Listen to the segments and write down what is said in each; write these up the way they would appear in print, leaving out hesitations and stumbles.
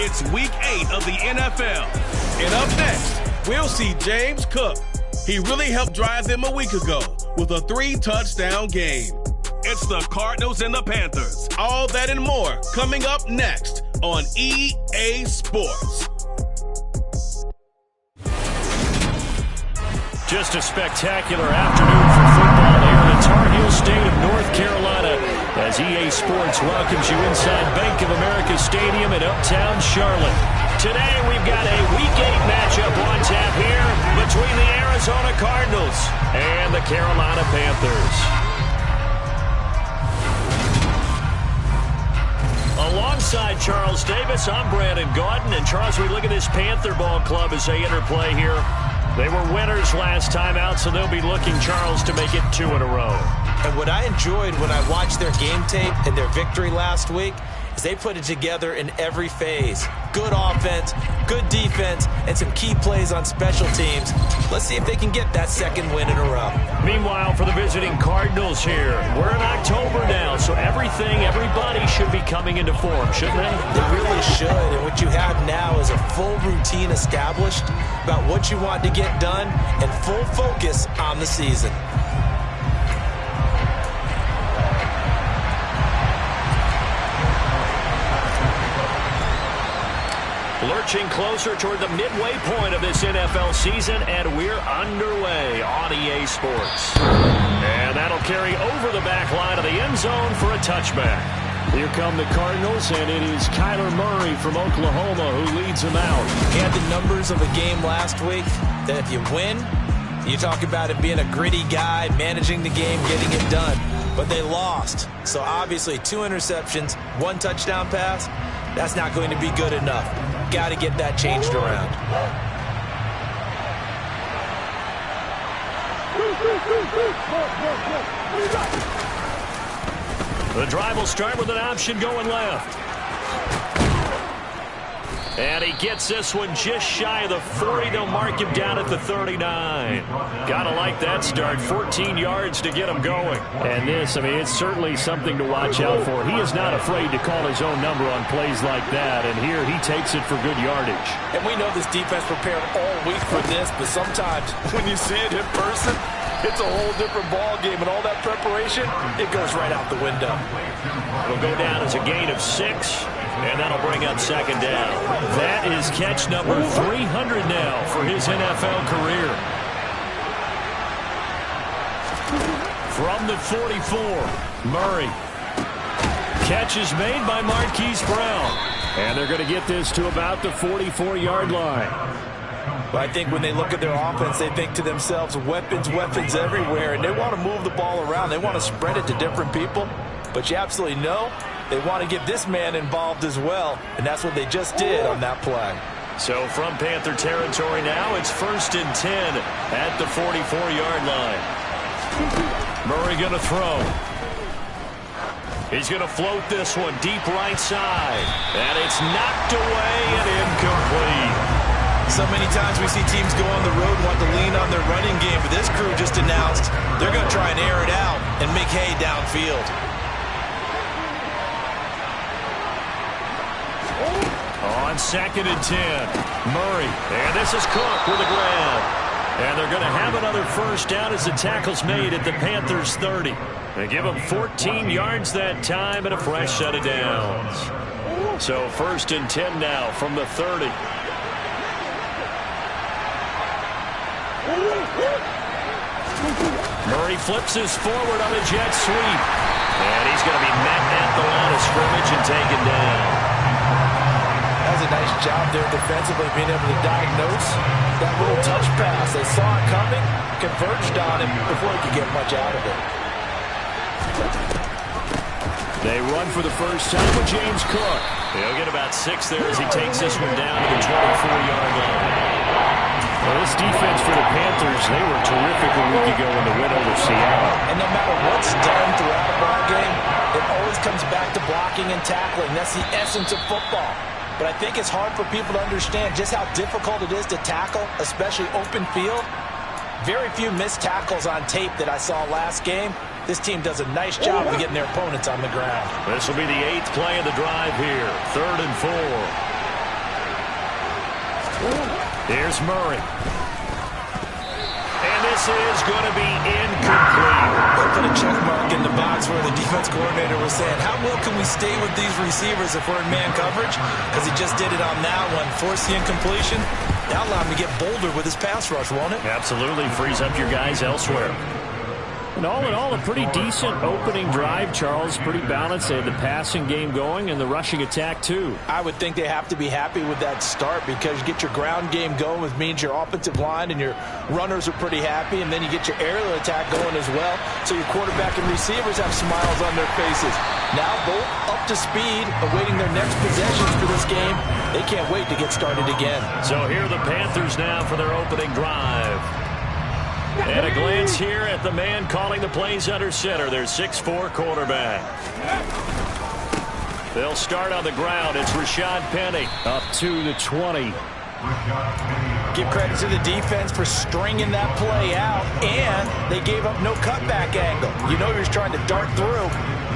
It's Week 8 of the NFL. And up next, we'll see James Cook. He really helped drive them a week ago with a 3-touchdown game. It's the Cardinals and the Panthers. All that and more coming up next on EA Sports. Just a spectacular afternoon for football here in the Tar Heel state of North Carolina as EA Sports welcomes you inside Bank of America Stadium in uptown Charlotte. Today we've got a Week 8 matchup on tap here between the Arizona Cardinals and the Carolina Panthers. Alongside Charles Davis, I'm Brandon Gaudin. And Charles, we look at this Panther ball club as they interplay here. They were winners last time out, so they'll be looking, Charles, to make it 2 in a row. And what I enjoyed when I watched their game tape and their victory last week is they put it together in every phase. Good offense, good defense, and some key plays on special teams. Let's see if they can get that second win in a row. Meanwhile, for the visiting Cardinals here, we're in October now, so everybody should be coming into form, shouldn't they? They really should, and what you have now is a full routine established about what you want to get done and full focus on the season. Lurching closer toward the midway point of this NFL season, and we're underway on EA Sports. And that'll carry over the back line of the end zone for a touchback. Here come the Cardinals, and it is Kyler Murray from Oklahoma who leads them out. He had the numbers of a game last week that if you win, you talk about it being a gritty guy, managing the game, getting it done. But they lost. So obviously 2 interceptions, 1 touchdown pass, that's not going to be good enough. Got to get that changed around. The drive will start with an option going left. And he gets this one just shy of the 40. They'll mark him down at the 39. Gotta like that start. 14 yards to get him going. And this, it's certainly something to watch out for. He is not afraid to call his own number on plays like that. And here he takes it for good yardage. And we know this defense prepared all week for this, but sometimes when you see it in person, it's a whole different ball game, and all that preparation, it goes right out the window. It'll go down as a gain of 6, and that'll bring up second down. That is catch number 300 now for his NFL career. From the 44, Murray. Catch is made by Marquise Brown, and they're going to get this to about the 44-yard line. But I think when they look at their offense, they think to themselves, weapons everywhere, and they want to move the ball around. They want to spread it to different people. But you absolutely know they want to get this man involved as well, and that's what they just did on that play. So from Panther territory now, it's 1st and 10 at the 44-yard line. Murray going to throw. He's going to float this one deep right side, and it's knocked away and incomplete. So many times we see teams go on the road and want to lean on their running game, but this crew just announced they're going to try and air it out and make hay downfield. On 2nd and 10, Murray, and this is Cook with a grab. And they're going to have another first down as the tackle's made at the Panthers' 30. They give them 14 yards that time and a fresh set of downs. So 1st and 10 now from the 30. Murray flips this forward on a jet sweep. And he's going to be met at the line of scrimmage and taken down. That was a nice job there defensively, being able to diagnose that little touch pass. They saw it coming, converged on him before he could get much out of it. They run for the first time with James Cook. He'll get about 6 there as he takes this one down to the 24-yard line. Well, this defense for the Panthers, they were terrific a week ago in the win over Seattle. And no matter what's done throughout a ball game, it always comes back to blocking and tackling. That's the essence of football. But I think it's hard for people to understand just how difficult it is to tackle, especially open field. Very few missed tackles on tape that I saw last game. This team does a nice job of getting their opponents on the ground. This will be the 8th play of the drive here. 3rd and 4. Here's Murray. And this is going to be incomplete. They put a check mark in the box where the defense coordinator was saying, how well can we stay with these receivers if we're in man coverage? Because he just did it on that one. Force the incompletion. That'll allow him to get bolder with his pass rush, won't it? Absolutely. Frees up your guys elsewhere. And all in all, a pretty decent opening drive, Charles. Pretty balanced. They had the passing game going and the rushing attack, too. I would think they have to be happy with that start because you get your ground game going, which means your offensive line and your runners are pretty happy, and then you get your aerial attack going as well. So your quarterback and receivers have smiles on their faces. Now both up to speed, awaiting their next possessions for this game. They can't wait to get started again. So here are the Panthers now for their opening drive. And a glance here at the man calling the plays under center, their 6'4" quarterback. They'll start on the ground. It's Rashad Penny up to the 20. Give credit to the defense for stringing that play out, and they gave up no cutback angle. You know he was trying to dart through.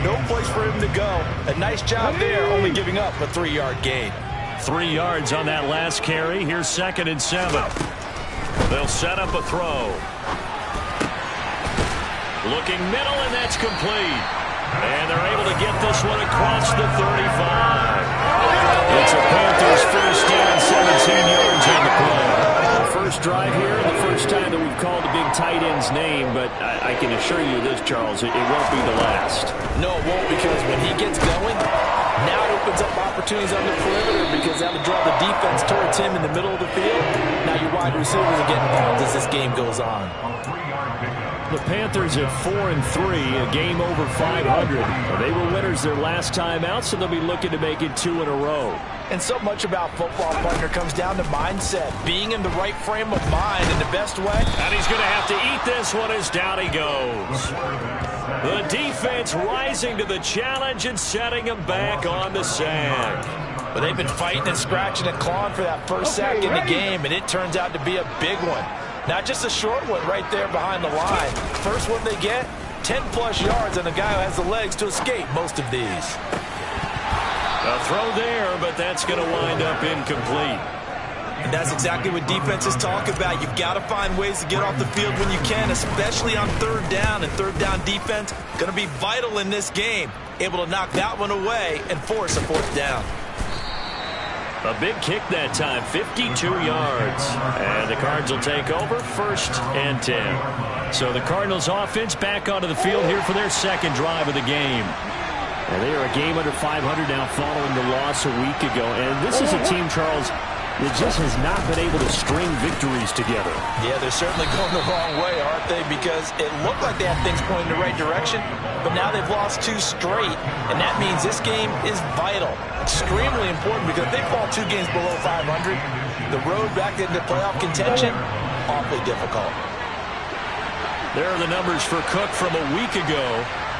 No place for him to go. A nice job there, only giving up a 3-yard gain. 3 yards on that last carry. Here's 2nd and 7. They'll set up a throw. Looking middle, and that's complete. And they're able to get this one across the 35. It's a Panthers first down, 17 yards on the play. The first drive here, the first time that we've called a big tight end's name, but I can assure you this, Charles, it won't be the last. No, it won't, because when he gets going, now it opens up opportunities on the perimeter because that'll draw the defense towards him in the middle of the field. Now your wide receivers are getting involved as this game goes on. The Panthers at 4-3, a game over 500. They were winners their last time out, so they'll be looking to make it 2 in a row. And so much about football, partner, comes down to mindset, being in the right frame of mind in the best way. And he's going to have to eat this one as down he goes. The defense rising to the challenge and setting him back on the sack. But they've been fighting and scratching and clawing for that first sack in the game, and it turns out to be a big one. Not just a short one right there behind the line. First one they get, 10-plus yards, and a guy who has the legs to escape most of these. A throw there, but that's going to wind up incomplete. And that's exactly what defenses talk about. You've got to find ways to get off the field when you can, especially on 3rd down. And 3rd down defense going to be vital in this game. Able to knock that one away and force a 4th down. A big kick that time, 52 yards. And the Cards will take over, 1st and 10. So the Cardinals offense back onto the field here for their 2nd drive of the game. And they are a game under 500 now following the loss a week ago. And this is a team, Charles, that just has not been able to string victories together. Yeah, they're certainly going the wrong way, aren't they? Because it looked like they had things pointing in the right direction, but now they've lost 2 straight, and that means this game is vital. Extremely important, because if they fall 2 games below 500, the road back into playoff contention, awfully difficult. There are the numbers for Cook from a week ago.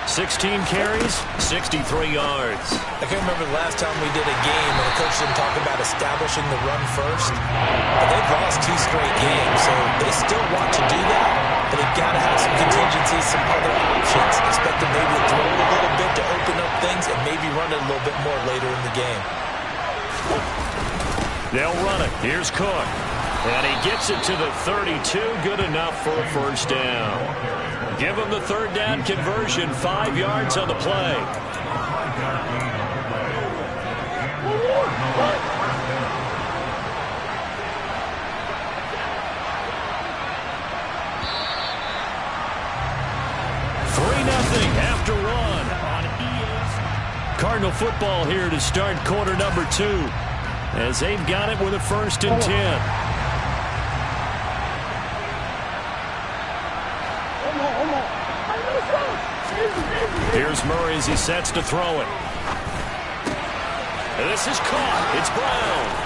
16 carries, 63 yards. I can't remember the last time we did a game and the coach didn't talk about establishing the run first. But they've lost 2 straight games, so they still want to do that. But they've got to have some contingencies, some other options. Expect them maybe to throw it a little bit to open up things and maybe run it a little bit more later in the game. They'll run it. Here's Cook. And he gets it to the 32. Good enough for a 1st down. Give him the 3rd down conversion, 5 yards on the play. After 1 on EA. Cardinal football here to start quarter number 2, as they've got it with a 1st and 10. Here's Murray as he sets to throw it. And this is caught. It's Brown.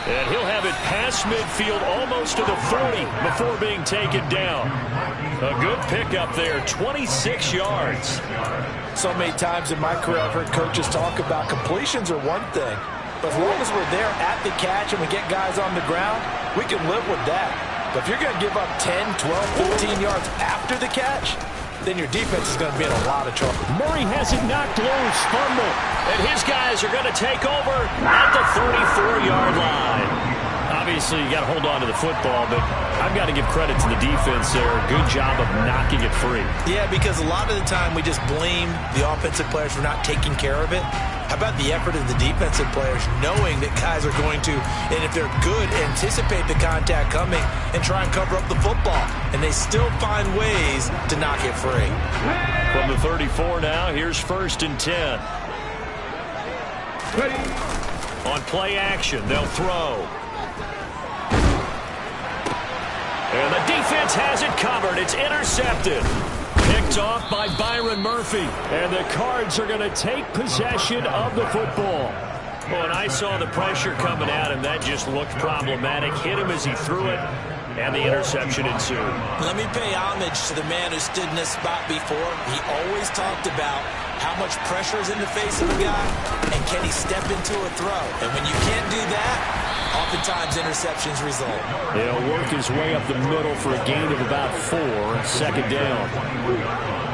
And he'll have it past midfield almost to the 40 before being taken down. A good pickup there, 26 yards. So many times in my career I've heard coaches talk about completions are one thing. But as long as we're there at the catch and we get guys on the ground, we can live with that. But if you're going to give up 10, 12, 15 yards after the catch, then your defense is going to be in a lot of trouble. Murray has it knocked loose, fumble. And his guys are going to take over at the 34-yard line. Obviously, you got to hold on to the football, but I've got to give credit to the defense there. Good job of knocking it free. Yeah, because a lot of the time we just blame the offensive players for not taking care of it. How about the effort of the defensive players knowing that guys are going to, and if they're good, anticipate the contact coming and try and cover up the football. And they still find ways to knock it free. From the 34 now, here's 1st and 10. Ready. On play action, they'll throw. And the defense has it covered. It's intercepted. Picked off by Byron Murphy. And the Cards are going to take possession of the football. Well, and I saw the pressure coming at him. That just looked problematic. Hit him as he threw it, and the interception ensued. Let me pay homage to the man who stood in this spot before. He always talked about how much pressure is in the face of a guy, and can he step into a throw. And when you can't do that, oftentimes interceptions result. He'll work his way up the middle for a gain of about 4, 2nd down.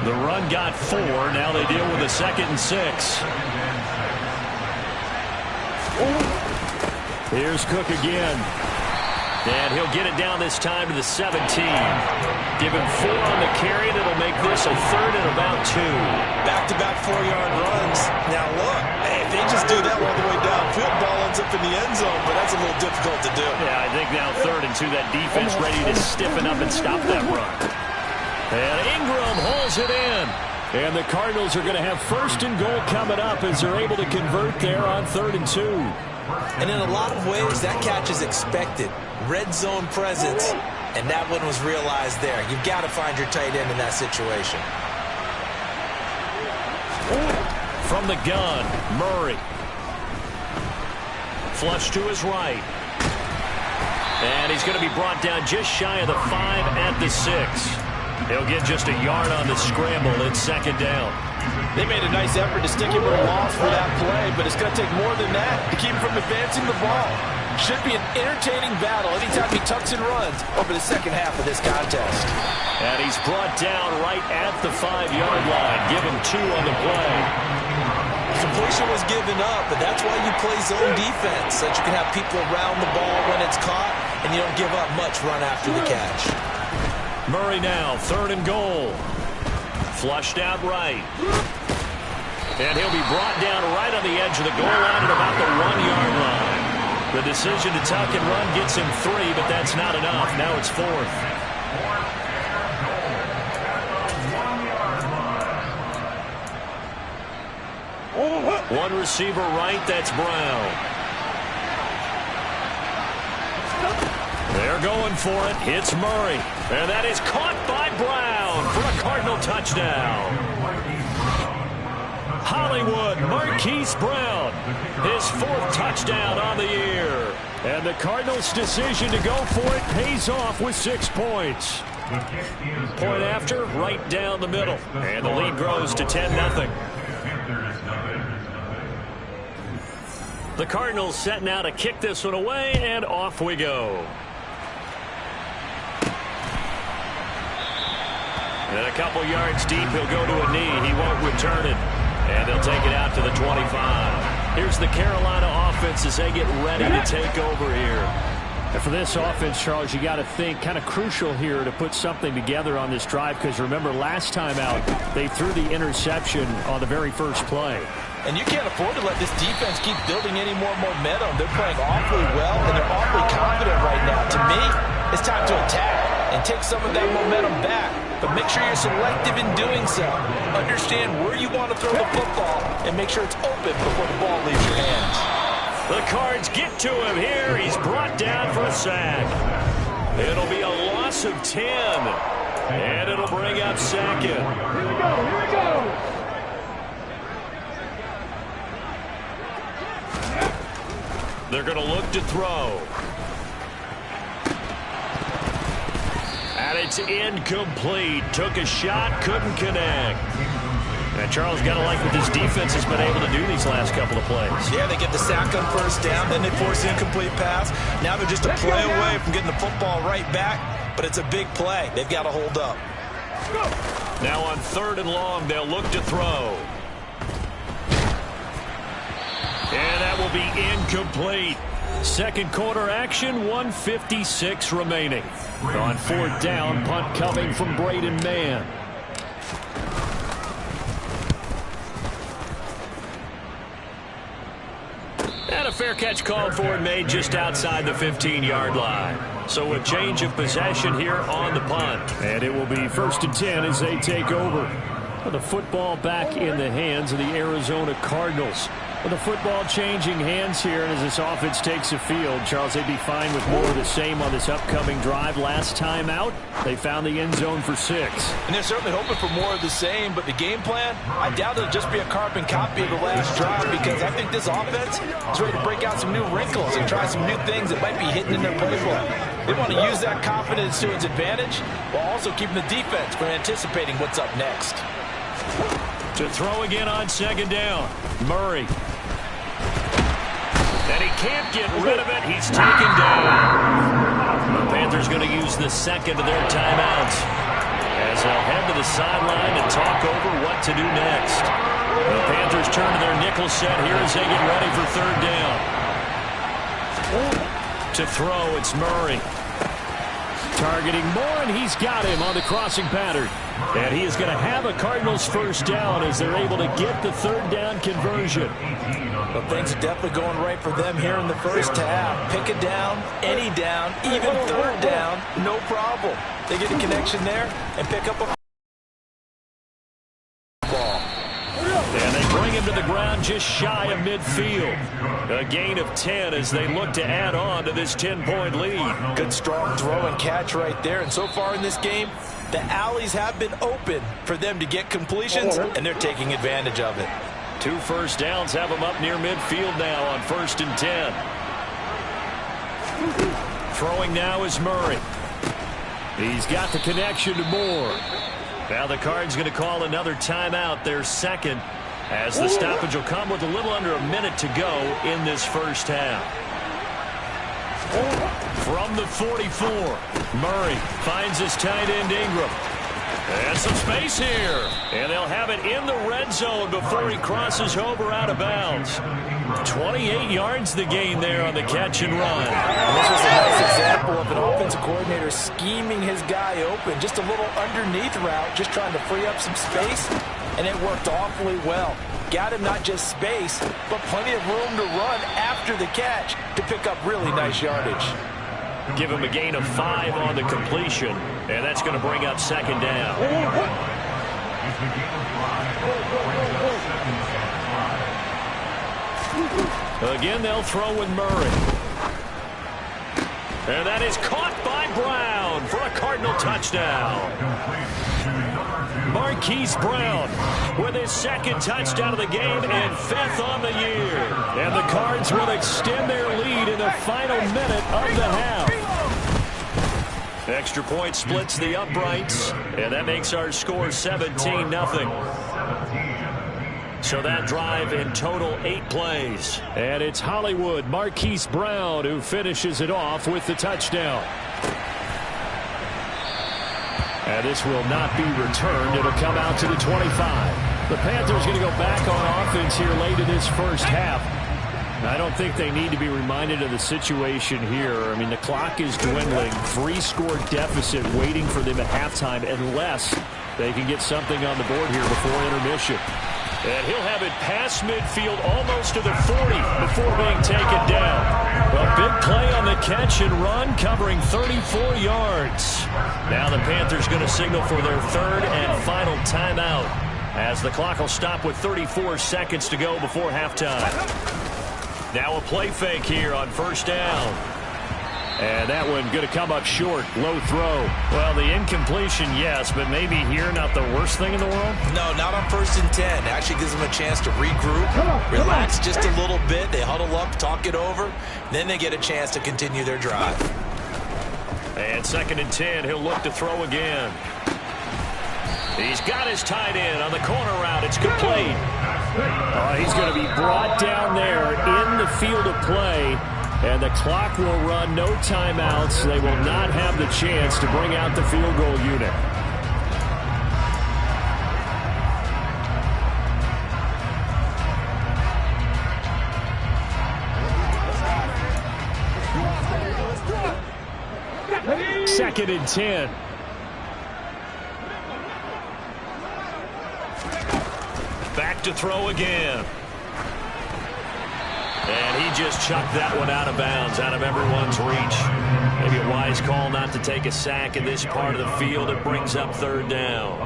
The run got 4. Now they deal with a 2nd and 6. Here's Cook again. And he'll get it down this time to the 17. Give him 4 on the carry, and it'll make this a 3rd and about 2. Back-to-back 4-yard runs. Now look, if they just do that all the way downfield, ball ends up in the end zone, but that's a little difficult to do. Yeah, I think now 3rd and 2, that defense ready to stiffen up and stop that run. And Ingram holds it in. And the Cardinals are going to have 1st and goal coming up as they're able to convert there on 3rd and 2. And in a lot of ways, that catch is expected. Red zone presence, and that one was realized there. You've got to find your tight end in that situation. From the gun, Murray. Flush to his right. And he's going to be brought down just shy of the 5 at the 6. He'll get just a yard on the scramble. It's 2nd down. They made a nice effort to stick him with a loss for that play, but it's going to take more than that to keep him from advancing the ball. Should be an entertaining battle anytime he tucks and runs over the second half of this contest. And he's brought down right at the 5-yard line. Give him 2 on the play. Completion was given up, but that's why you play zone defense, so that you can have people around the ball when it's caught, and you don't give up much run after the catch. Murray now, 3rd and goal. Flushed out right. And he'll be brought down right on the edge of the goal line at about the 1-yard line. The decision to tuck and run gets him 3, but that's not enough. Now it's 4th. One receiver right, that's Brown. They're going for it. It's Murray. And that is caught by Brown for a Cardinal touchdown. Hollywood Marquise Brown, his 4th touchdown on the year. And the Cardinals' decision to go for it pays off with 6 points. Point after, right down the middle. And the lead grows to 10-0. The Cardinals set now to kick this one away, and off we go. And a couple yards deep, he'll go to a knee. He won't return it. And they'll take it out to the 25. Here's the Carolina offense as they get ready to take over here. And for this offense, Charles, you got to think kind of crucial here to put something together on this drive, because remember last time out they threw the interception on the very first play. And you can't afford to let this defense keep building any more momentum. They're playing awfully well, and they're awfully confident right now. To me, it's time to attack and take some of that momentum back. But make sure you're selective in doing so. Understand where you want to throw the football and make sure it's open before the ball leaves your hands. The Cards get to him here. He's brought down for a sack. It'll be a loss of 10. And it'll bring up 2nd. Here we go. Here we go. They're going to look to throw. And it's incomplete. Took a shot, couldn't connect. And Charles, got to like what this defense has been able to do these last couple of plays. Yeah, they get the sack on 1st down, then they force the incomplete pass. Now they're just a play away from getting the football right back, but it's a big play. They've got to hold up. Now on 3rd and long, they'll look to throw. And that will be incomplete. Second quarter action, 1:56 remaining. On fourth down, punt coming from Braden Mann. And a fair catch called for and made just outside the 15-yard line. So a change of possession here on the punt. And it will be 1st and 10 as they take over. The football back in the hands of the Arizona Cardinals. With the football changing hands here, and as this offense takes the field, Charles, they'd be fine with more of the same on this upcoming drive. Last time out, they found the end zone for 6. And they're certainly hoping for more of the same, but the game plan, I doubt it'll just be a carbon copy of the last drive, because I think this offense is ready to break out some new wrinkles and try some new things that might be hidden in their playbook. They want to use that confidence to its advantage while also keeping the defense from anticipating what's up next. To throw again on second down, Murray. And he can't get rid of it. He's taken down. The Panthers going to use the second of their timeouts as they'll head to the sideline and talk over what to do next. The Panthers turn to their nickel set here as they get ready for third down. To throw, it's Murray. Targeting Moore, and he's got him on the crossing pattern. And he is going to have a Cardinals first down as they're able to get the third down conversion. Well, things are definitely going right for them here in the first half. Pick a down, any down, even third down, no problem. They get a connection there and pick up a ball. And they bring him to the ground just shy of midfield. A gain of 10 as they look to add on to this 10-point lead. Good strong throw and catch right there. And so far in this game, the alleys have been open for them to get completions, and they're taking advantage of it. 2 first downs have them up near midfield now on 1st and 10. Throwing now is Murray. He's got the connection to Moore. Now the Cards going to call another timeout, their second, as the stoppage will come with a little under a minute to go in this first half. From the 44, Murray finds his tight end Ingram. And some space here. And they'll have it in the red zone before he crosses over out of bounds. 28 yards the gain there on the catch and run. And this was a nice example of an offensive coordinator scheming his guy open. Just a little underneath route, just trying to free up some space. And it worked awfully well. Got him not just space, but plenty of room to run after the catch to pick up really nice yardage. Give him a gain of 5 on the completion, and that's going to bring up second down. Again, they'll throw with Murray. And that is caught by Brown for a Cardinal touchdown. Marquise Brown with his second touchdown of the game and 5th on the year. And the Cards will extend their lead in the final minute of the half. Extra point splits the uprights, and that makes our score 17-0. So that drive in total 8 plays. And it's Hollywood Marquise Brown who finishes it off with the touchdown. And this will not be returned. It'll come out to the 25. The Panthers going to go back on offense here late in this first half. I don't think they need to be reminded of the situation here. I mean, the clock is dwindling. 3-score deficit waiting for them at halftime unless they can get something on the board here before intermission. And he'll have it past midfield almost to the 40 before being taken down. A big play on the catch and run covering 34 yards. Now the Panthers going to signal for their third and final timeout as the clock will stop with 34 seconds to go before halftime. Now a play fake here on first down. And that one going to come up short. Low throw. Well, the incompletion, yes, but maybe here not the worst thing in the world? No, not on 1st and 10. It actually gives them a chance to regroup, relax just a little bit. They huddle up, talk it over. Then they get a chance to continue their drive. And 2nd and 10, he'll look to throw again. He's got his tight end on the corner route. It's complete. He's going to be brought down there in the field of play. And the clock will run, no timeouts. They will not have the chance to bring out the field goal unit. 2nd and 10. Back to throw again. And he just chucked that one out of bounds, out of everyone's reach. Maybe a wise call not to take a sack in this part of the field. It brings up 3rd down.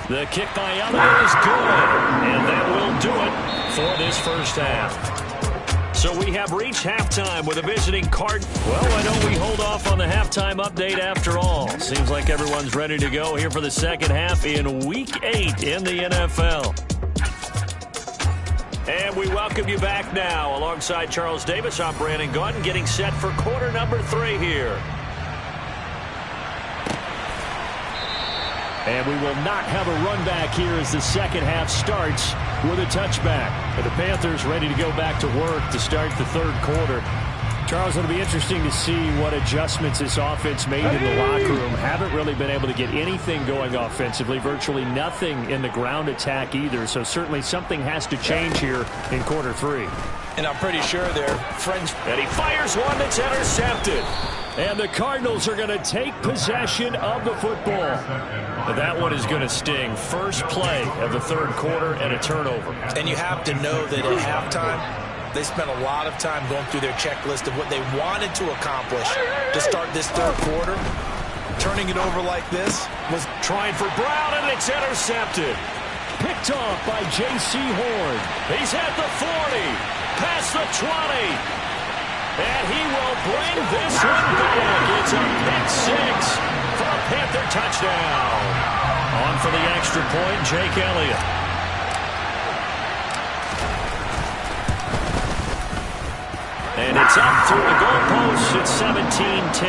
The kick by Elliott is good, and that will do it for this first half. So we have reached halftime with a visiting Card. Well, why don't we hold off on the halftime update after all? Seems like everyone's ready to go here for the second half in Week 8 in the NFL. And we welcome you back now. Alongside Charles Davis, I'm Brandon Gaudin, getting set for quarter number 3 here. And we will not have a run back here as the second half starts with a touchback. And the Panthers ready to go back to work to start the 3rd quarter. Charles, it'll be interesting to see what adjustments this offense made in the locker room. Haven't really been able to get anything going offensively. Virtually nothing in the ground attack either. So certainly something has to change here in quarter 3. And I'm pretty sure they're friends. And he fires one that's intercepted. And the Cardinals are going to take possession of the football. But that one is going to sting. First play of the 3rd quarter and a turnover. And you have to know that at halftime, they spent a lot of time going through their checklist of what they wanted to accomplish to start this 3rd quarter. Turning it over like this was trying for Brown, and it's intercepted. Picked off by J.C. Horn. He's at the 40, past the 20. And he will bring this one back. It's a pick 6 for a Panther touchdown. On for the extra point, Jake Elliott. And it's up through the goalpost. It's 17-10.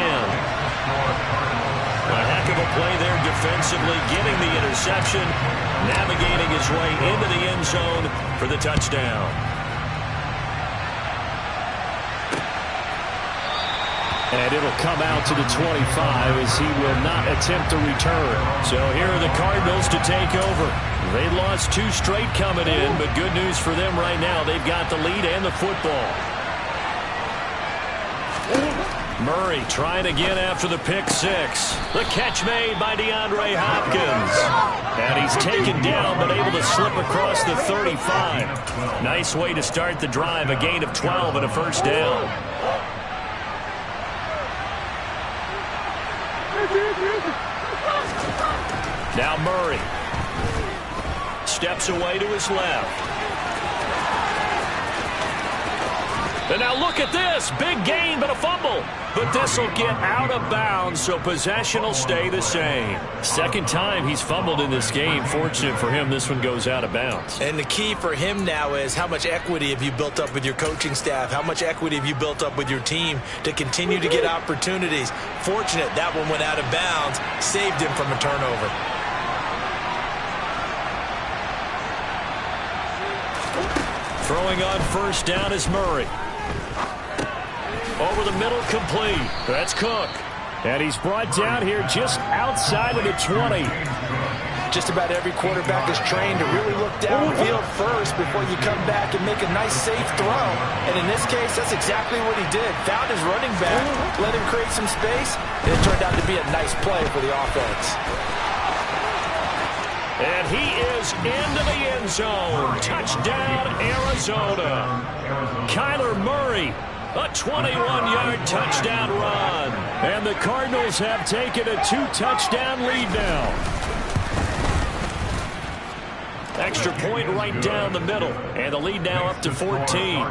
A heck of a play there defensively, getting the interception, navigating his way into the end zone for the touchdown. And it'll come out to the 25 as he will not attempt to return. So here are the Cardinals to take over. They lost 2 straight coming in, but good news for them right now. They've got the lead and the football. Murray trying again after the pick 6. The catch made by DeAndre Hopkins. And he's taken down but able to slip across the 35. Nice way to start the drive. A gain of 12 and a first down. Now Murray steps away to his left. And now look at this. Big gain, but a fumble. But this will get out of bounds, so possession will stay the same. Second time he's fumbled in this game. Fortunate for him, this one goes out of bounds. And the key for him now is how much equity have you built up with your coaching staff? How much equity have you built up with your team to continue to get opportunities? Fortunate that one went out of bounds, saved him from a turnover. Throwing on first down is Murray. Over the middle, complete. That's Cook. And he's brought down here just outside of the 20. Just about every quarterback is trained to really look downfield first before you come back and make a nice, safe throw. And in this case, that's exactly what he did. Found his running back, let him create some space, and it turned out to be a nice play for the offense. And he is into the end zone. Touchdown, Arizona. Kyler Murray, a 21-yard touchdown run. And the Cardinals have taken a 2-touchdown lead now. Extra point right down the middle. And the lead now up to 14.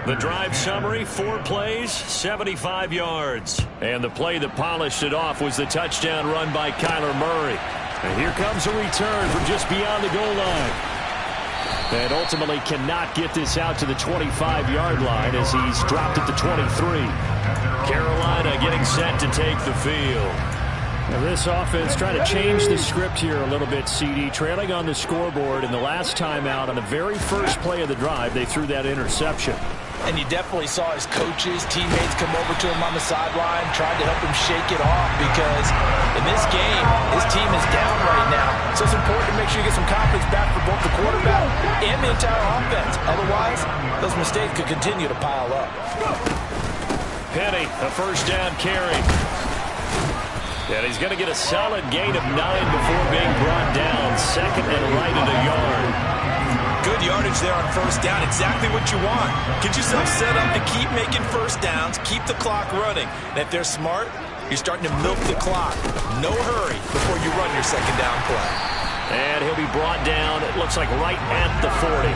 The drive summary, 4 plays, 75 yards. And the play that polished it off was the touchdown run by Kyler Murray. And here comes a return from just beyond the goal line. And ultimately cannot get this out to the 25-yard line as he's dropped at the 23. Carolina getting set to take the field. Now this offense trying to change the script here a little bit, CD. Trailing on the scoreboard, and the last time out on the very first play of the drive, they threw that interception. And you definitely saw his coaches, teammates come over to him on the sideline, trying to help him shake it off because in this game, his team is down right now. So it's important to make sure you get some confidence back for both the quarterback and the entire offense. Otherwise, those mistakes could continue to pile up. Penny, a first down carry. And he's going to get a solid gain of 9 before being brought down. Second and right at a yard. Good yardage there on first down. Exactly what you want. Get yourself set up to keep making first downs, keep the clock running. And if they're smart, you're starting to milk the clock. No hurry before you run your second down play. And he'll be brought down, it looks like right at the 40.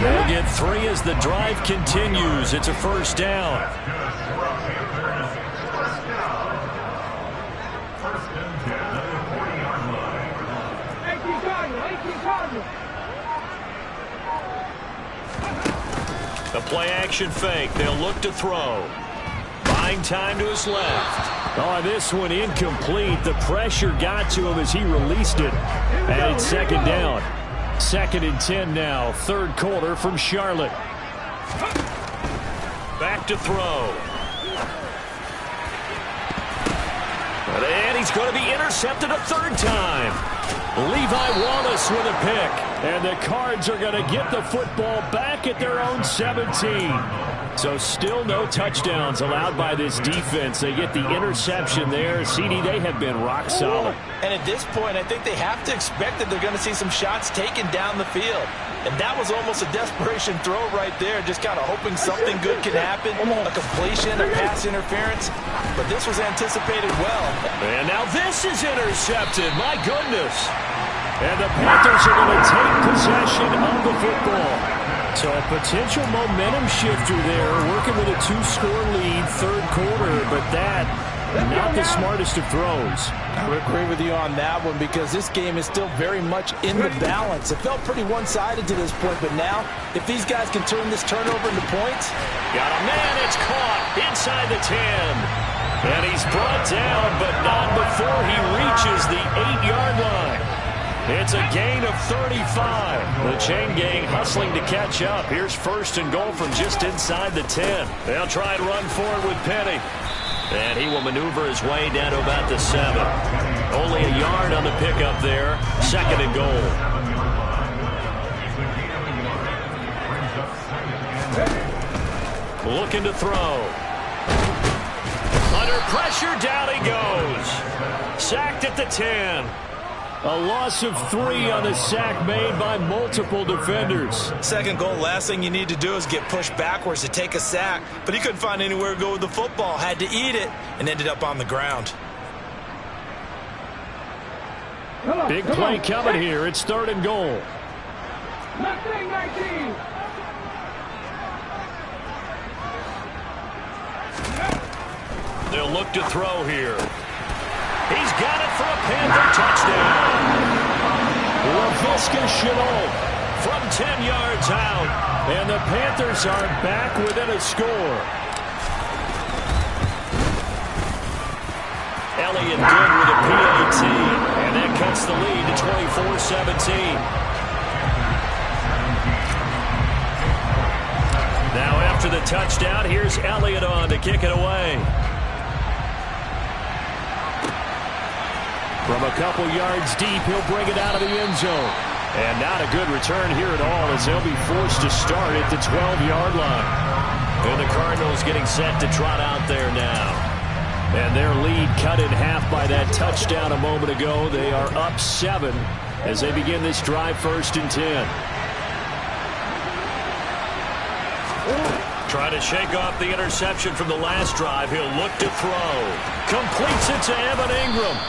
They'll get 3 as the drive continues. It's a first down. The play-action fake. They'll look to throw. Buying time to his left. Oh, this one incomplete. The pressure got to him as he released it. And it's second down. 2nd and 10 now. Third quarter from Charlotte. Back to throw. And he's going to be intercepted a third time. Levi Wallace with a pick. And the Cards are going to get the football back at their own 17. So still no touchdowns allowed by this defense. They get the interception there. CD, they have been rock solid. And at this point, I think they have to expect that they're going to see some shots taken down the field. And that was almost a desperation throw right there, just kind of hoping something good could happen, a completion, a pass interference. But this was anticipated well. And now this is intercepted. My goodness. And the Panthers are going to take possession of the football. So a potential momentum shifter there, working with a 2-score lead, third quarter, but that, not the smartest of throws. I would agree with you on that one because this game is still very much in the balance. It felt pretty one-sided to this point, but now, if these guys can turn this turnover into points. Got a man, it's caught inside the 10. And he's brought down, but not before he reaches the 8-yard line. It's a gain of 35. The chain gang hustling to catch up. Here's first and goal from just inside the 10. They'll try and run forward with Penny. And he will maneuver his way down to about the 7. Only a yard on the pickup there. Second and goal. Looking to throw. Under pressure, down he goes. Sacked at the 10. A loss of 3 on the sack made by multiple defenders. Second goal, last thing you need to do is get pushed backwards to take a sack. But he couldn't find anywhere to go with the football. Had to eat it and ended up on the ground. Big play coming here. It's third and goal. 19. They'll look to throw here. He's got it for a Panther touchdown. Laviska Shenault from 10 yards out. And the Panthers are back within a score. Elliott good with a PAT. And that cuts the lead to 24-17. Now after the touchdown, here's Elliott on to kick it away. From a couple yards deep, he'll bring it out of the end zone. And not a good return here at all as they'll be forced to start at the 12-yard line. And the Cardinals getting set to trot out there now. And their lead cut in half by that touchdown a moment ago. They are up 7 as they begin this drive, first and 10. Trying to shake off the interception from the last drive. He'll look to throw. Completes it to Evan Ingram.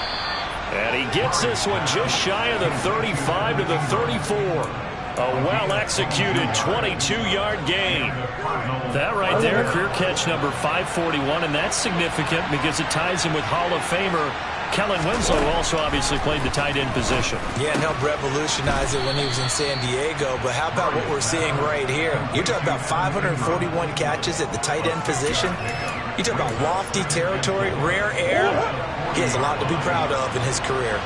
And he gets this one just shy of the 35 to the 34. A well-executed 22-yard gain. That right there, career catch number 541, and that's significant because it ties him with Hall of Famer Kellen Winslow, who also obviously played the tight end position. Yeah, and helped revolutionize it when he was in San Diego. But how about what we're seeing right here? You're talking about 541 catches at the tight end position. You talk about lofty territory, rare air. He has a lot to be proud of in his career.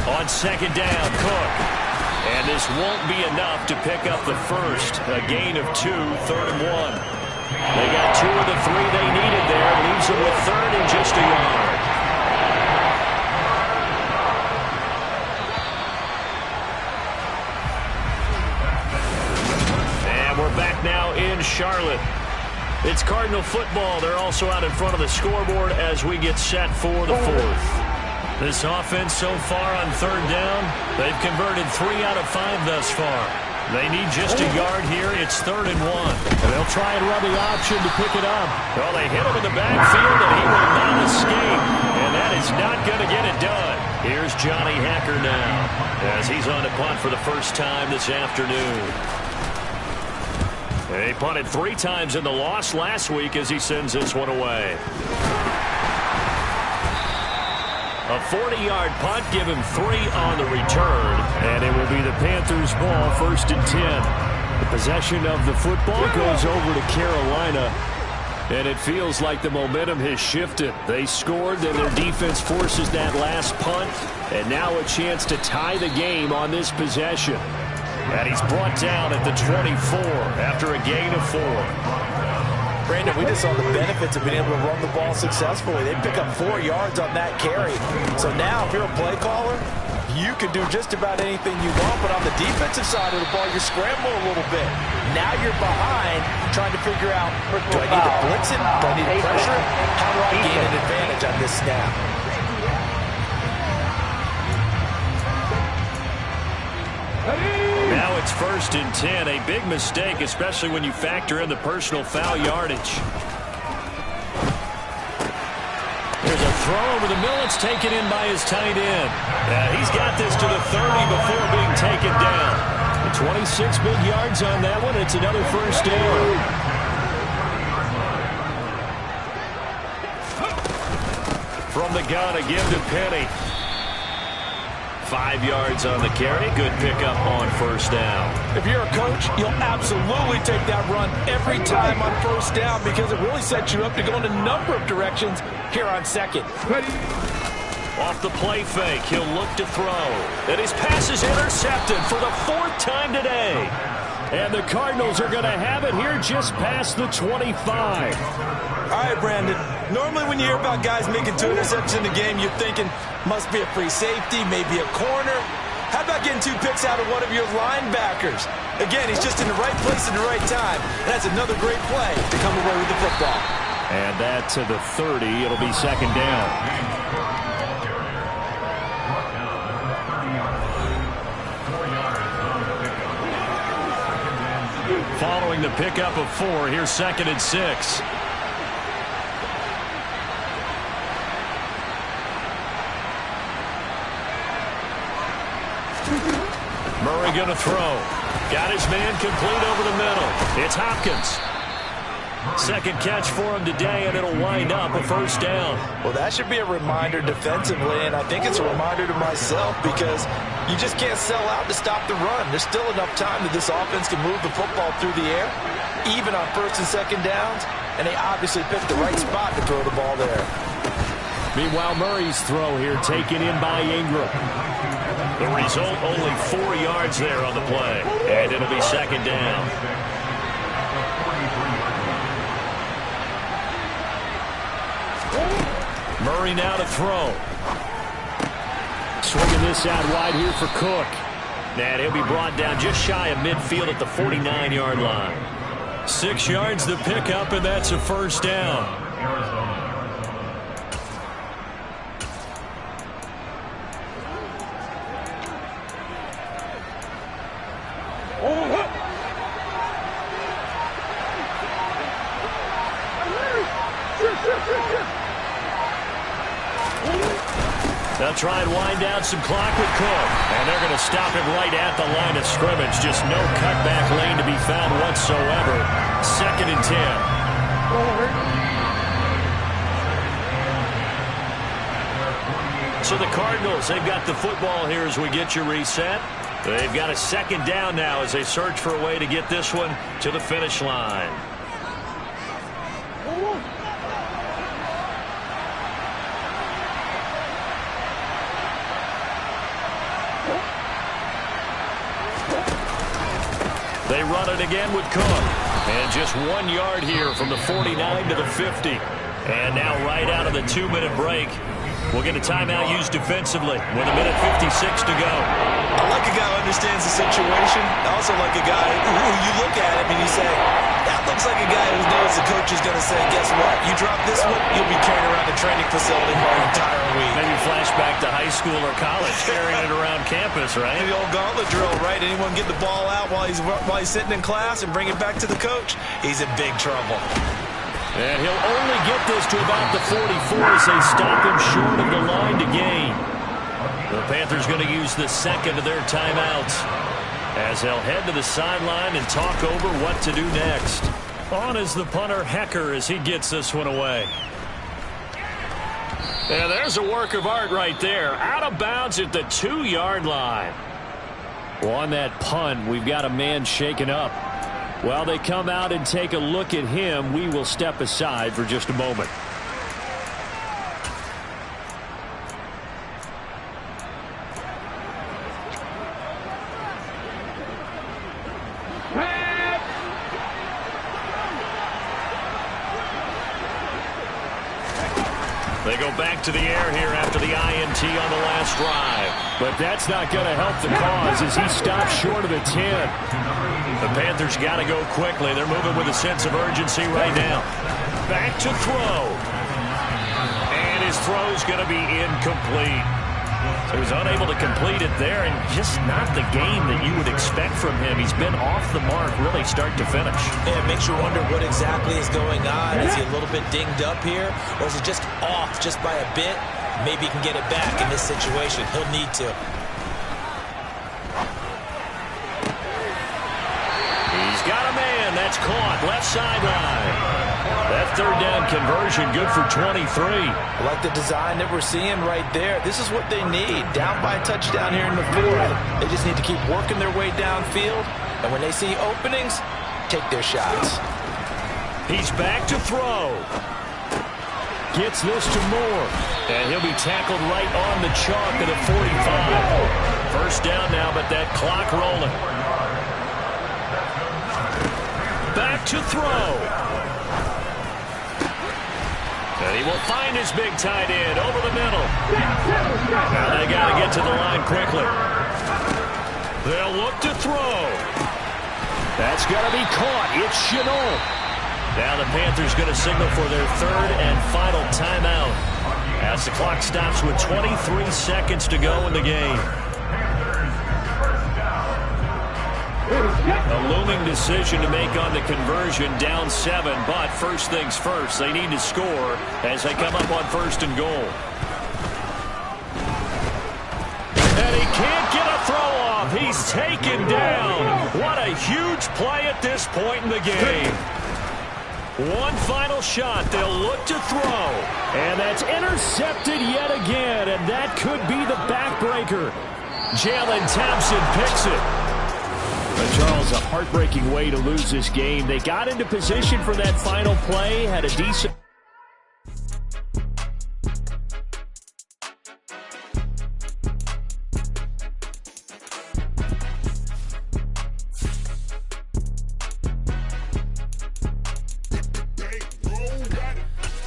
On second down, Cook. And this won't be enough to pick up the first. A gain of 2, 3rd and 1. They got 2 of the 3 they needed there. Leaves them with 3rd and just a yard. And we're back now in Charlotte. It's Cardinal football. They're also out in front of the scoreboard as we get set for the 4th. This offense so far on 3rd down, they've converted 3 out of 5 thus far. They need just a yard here. It's 3rd and 1. And they'll try and run the option to pick it up. Well, they hit him in the backfield, and he will not escape. And that is not going to get it done. Here's Johnny Hacker now as he's on to punt for the first time this afternoon. They punted 3 times in the loss last week as he sends this one away. A 40-yard punt, give him 3 on the return. And it will be the Panthers' ball, 1st and 10. The possession of the football goes over to Carolina. And it feels like the momentum has shifted. They scored, then their defense forces that last punt. And now a chance to tie the game on this possession. And he's brought down at the 24 after a gain of 4. Brandon, we just saw the benefits of being able to run the ball successfully. They pick up 4 yards on that carry. So now, if you're a play caller, you can do just about anything you want. But on the defensive side of the ball, you're scrambling a little bit. Now you're behind, trying to figure out, do I need to blitz it? Do I need to pressure it? How do I gain an advantage on this snap? Now it's 1st and 10. A big mistake, especially when you factor in the personal foul yardage. There's a throw over the middle. It's taken in by his tight end. He's got this to the 30 before being taken down. The 26 big yards on that one. It's another 1st down. From the gun, a give to Penny. 5 yards on the carry. Good pickup on 1st down. If you're a coach, you'll absolutely take that run every time on 1st down because it really sets you up to go in a number of directions here on 2nd. Off the play fake, he'll look to throw. And his pass is intercepted for the 4th time today. And the Cardinals are going to have it here just past the 25. All right, Brandon. Normally when you hear about guys making 2 interceptions in the game, you're thinking must be a free safety, maybe a corner. How about getting 2 picks out of one of your linebackers? Again, he's just in the right place at the right time. And that's another great play to come away with the football. And that to the 30. It'll be 2nd down. Following the pickup of 4, here's 2nd and 6. Murray going to throw. Got his man complete over the middle. It's Hopkins. 2nd catch for him today, and it'll wind up a 1st down. Well, that should be a reminder defensively, and I think it's a reminder to myself because you just can't sell out to stop the run. There's still enough time that this offense can move the football through the air, even on 1st and 2nd downs, and they obviously picked the right spot to throw the ball there. Meanwhile, Murray's throw here taken in by Ingram. The result, only 4 yards there on the play. And it'll be 2nd down. Murray now to throw. Swinging this out wide here for Cook. And he'll be brought down just shy of midfield at the 49-yard line. 6 yards to pick up, and that's a 1st down. They'll try and wind down some clock with Cook. And they're going to stop him right at the line of scrimmage. Just no cutback lane to be found whatsoever. 2nd and 10. So the Cardinals, they've got the football here as we get you reset. They've got a 2nd down now as they search for a way to get this one to the finish line. They run it again with Cook. And just 1 yard here from the 49 to the 50. And now right out of the 2-minute break, we'll get a timeout used defensively with 1:56 to go. I like a guy who understands the situation. I also like a guy who you look at him and you say, that looks like a guy who knows the coach is going to say, guess what? You drop this one, you'll be carrying around the training facility for an entire week. Maybe flashback to high school or college, carrying it around campus, right? The old gauntlet drill, right? Anyone get the ball out while he's sitting in class and bring it back to the coach? He's in big trouble. And he'll only get this to about the 44 as they stop him short of the line to gain. The Panthers going to use the second of their timeouts as they'll head to the sideline and talk over what to do next. On is the punter, Hecker, as he gets this one away. And there's a work of art right there. Out of bounds at the 2-yard line. Well, on that punt, we've got a man shaken up. While they come out and take a look at him, we will step aside for just a moment. They go back to the air here after the INT on the last drive. But that's not going to help the cause as he stops short of the 10. The Panthers got to go quickly. They're moving with a sense of urgency right now. Back to throw. And his throw's going to be incomplete. So he's unable to complete it there, and just not the game that you would expect from him. He's been off the mark really start to finish. Yeah, it makes you wonder what exactly is going on. Is he a little bit dinged up here, or is it just off just by a bit? Maybe he can get it back in this situation. He'll need to. He's got a man. That's caught. Left sideline. That third down conversion good for 23. I like the design that we're seeing right there. This is what they need. Down by a touchdown here in the fourth. They just need to keep working their way downfield. And when they see openings, take their shots. He's back to throw. Gets this to Moore. And he'll be tackled right on the chalk at the 45. First down now, but that clock rolling. Back to throw. And he will find his big tight end over the middle. Now they got to get to the line quickly. They'll look to throw. That's got to be caught. It's Shenault. Now the Panthers going to signal for their third and final timeout as the clock stops with 23 seconds to go in the game. A looming decision to make on the conversion, down 7, but first things first, they need to score as they come up on first and goal. And he can't get a throw off. He's taken down. What a huge play at this point in the game. One final shot. They'll look to throw. And that's intercepted yet again, and that could be the backbreaker. Jalen Thompson picks it. But Charles, a heartbreaking way to lose this game. They got into position for that final play, had a decent...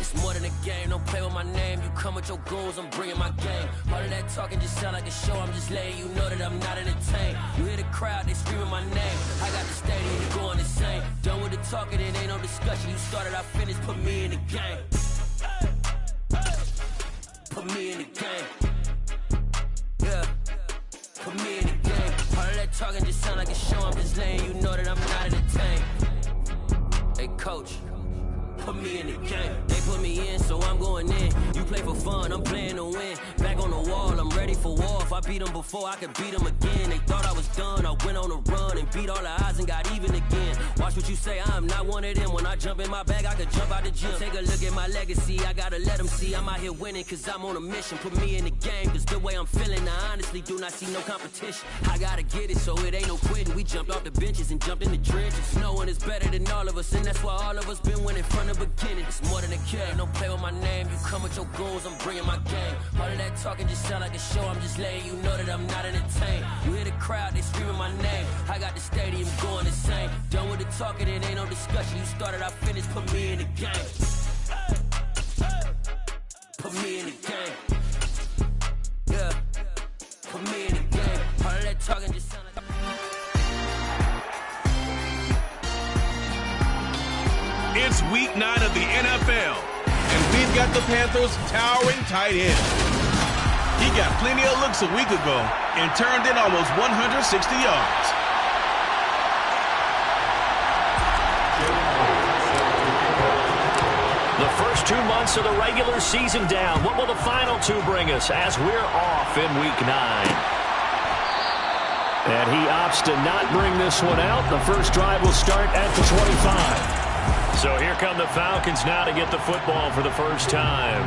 It's more than a game, don't play with my name. You come with your goons, I'm bringing my game. All of that talking just sound like a show, I'm just letting you know that I'm not entertained. You hear the crowd, they screaming my name. I got the stadium going insane. Done with the talking, it ain't no discussion. You started, I finished, put me in the game. Put me in the game. Yeah, put me in the game. All of that talking just sound like a show, I'm just letting you know that I'm not entertained. Hey coach, put me in the game. They put me in, so I'm going in. You play for fun, I'm playing to win. Back on the wall, I'm ready for war. If I beat them before, I could beat them again. They thought I was done, I went on a run and beat all the odds and got even again. Watch me what you say. I'm not one of them. When I jump in my bag, I could jump out the gym. Take a look at my legacy. I gotta let them see I'm out here winning, cause I'm on a mission. Put me in the game, cause the way I'm feeling, I honestly do not see no competition. I gotta get it, so it ain't no quitting. We jumped off the benches and jumped in the trenches. No one is better than all of us, and that's why all of us been winning from the beginning. It's more than a game. Don't play with my name. You come with your goons, I'm bringing my game. All of that talking just sound like a show. I'm just letting you know that I'm not entertained. You hear the crowd, they screaming my name. I got the stadium going insane. Done with the talking, it ain't no discussion. You started, I finished. Put me in the game. Put me in the game. Yeah. Put me in the game. All of that talking just sound like It's week 9 of the NFL, and we've got the Panthers' towering tight end. He got plenty of looks a week ago and turned in almost 160 yards. The first 2 months of the regular season down. What will the final 2 bring us as we're off in week 9? And he opts to not bring this one out. The first drive will start at the 25. So here come the Falcons now to get the football for the first time.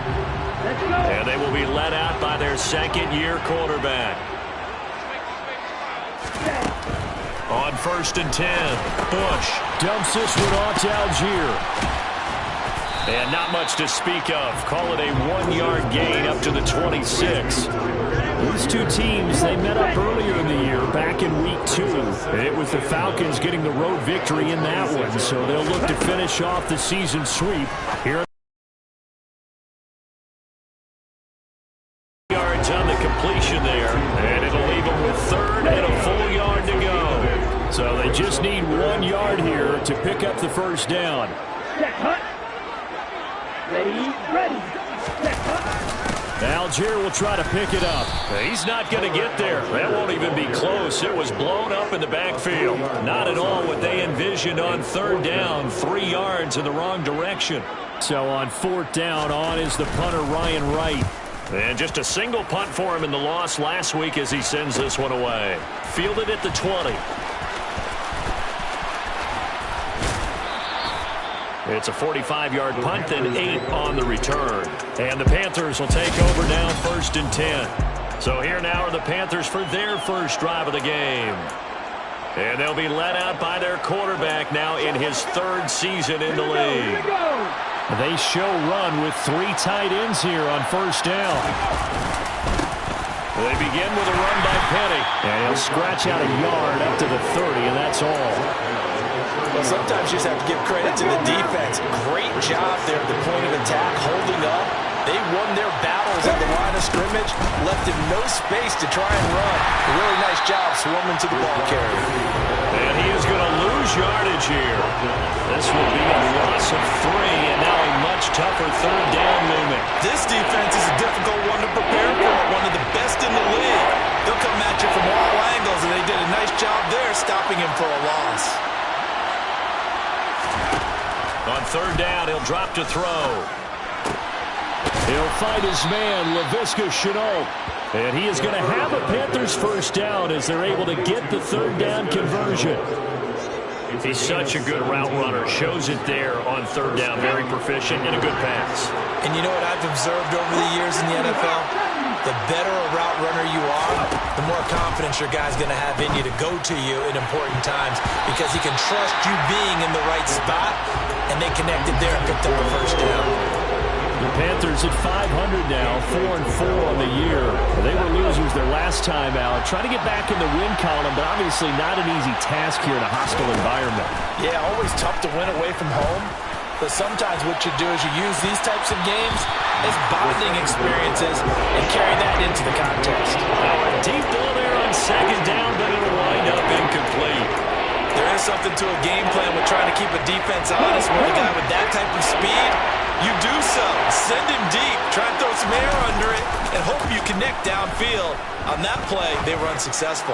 And they will be led out by their second-year quarterback. On 1st and 10, Bush dumps this one off to Algier. And not much to speak of. Call it a 1-yard gain up to the 26. These two teams, they met up earlier in the year, back in week 2. It was the Falcons getting the road victory in that one, so they'll look to finish off the season sweep here. Yards on the completion there, and it'll leave them with 3rd and a full yard to go. So they just need 1 yard here to pick up the first down. Ready. Algier will try to pick it up. He's not going to get there. That won't even be close. It was blown up in the backfield. Not at all what they envisioned on 3rd down. 3 yards in the wrong direction. So on 4th down, on is the punter, Ryan Wright. And just a single punt for him in the loss last week as he sends this one away. Fielded at the 20. It's a 45-yard punt, then 8 on the return. And the Panthers will take over now 1st and 10. So here now are the Panthers for their first drive of the game. And they'll be led out by their quarterback now in his 3rd season in the league. They show run with 3 tight ends here on 1st down. They begin with a run by Penny. And he'll scratch out a yard up to the 30, and that's all. Well, sometimes you just have to give credit to the defense. Great job there at the point of attack, holding up. They won their battles at the line of scrimmage, left him no space to try and run. A really nice job swarming to the ball carrier. And he is going to lose yardage here. This will be a loss of 3, and now a much tougher 3rd down looming. This defense is a difficult one to prepare for, one of the best in the league. They'll come at you from all angles, and they did a nice job there stopping him for a loss. On 3rd down, he'll drop to throw. He'll find his man, Laviska Shenault. And he is going to have a Panthers first down as they're able to get the 3rd down conversion. He's such a good route runner. Shows it there on 3rd down. Very proficient and a good pass. And you know what I've observed over the years in the NFL? The better a route runner you are, the more confidence your guy's going to have in you to go to you in important times because he can trust you being in the right spot, and they connected there and picked up a first down. The Panthers at 500 now, 4-4 on the year. They were losers their last time out. Trying to get back in the win column, but obviously not an easy task here in a hostile environment. Yeah, always tough to win away from home. But sometimes what you do is you use these types of games as bonding experiences and carry that into the contest. Now a deep ball there on 2nd down, but it'll wind up incomplete. There is something to a game plan with trying to keep a defense honest when a guy with that type of speed, you do so. Send him deep, try and throw some air under it, and hope you connect downfield. On that play, they were unsuccessful.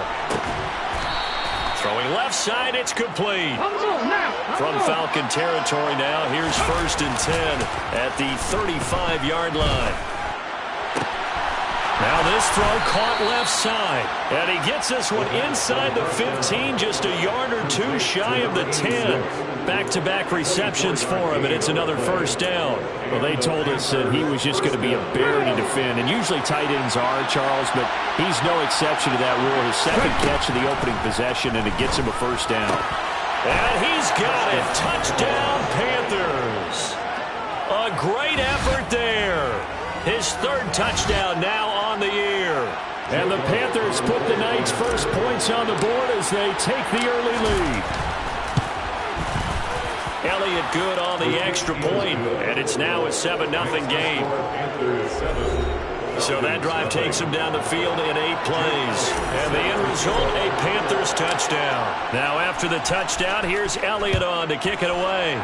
Throwing left side, it's complete. From Falcon territory now, here's 1st and 10 at the 35-yard line. Now this throw caught left side. And he gets this one inside the 15, just a yard or two shy of the 10. Back-to-back receptions for him, and it's another first down. Well, they told us that he was just going to be a bear to defend, and usually tight ends are, Charles, but he's no exception to that rule. His second catch of the opening possession, and it gets him a first down. And he's got it. Touchdown, Panthers. A great effort there. His third touchdown now on the year. And the Panthers put the Knights' first points on the board as they take the early lead. Elliott good on the extra point, and it's now a 7-0 game. So that drive takes him down the field in 8 plays. And the end result, a Panthers touchdown. Now after the touchdown, here's Elliott on to kick it away.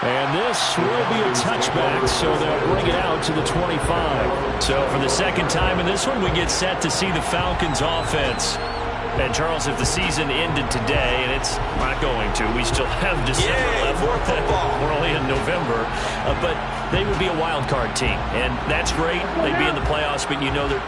And this will be a touchback, so they'll bring it out to the 25. So for the second time in this one, we get set to see the Falcons offense. And, Charles, if the season ended today, and it's not going to, we still have December left. We're only in November. But they would be a wild card team, and that's great. They'd be in the playoffs, but you know they're...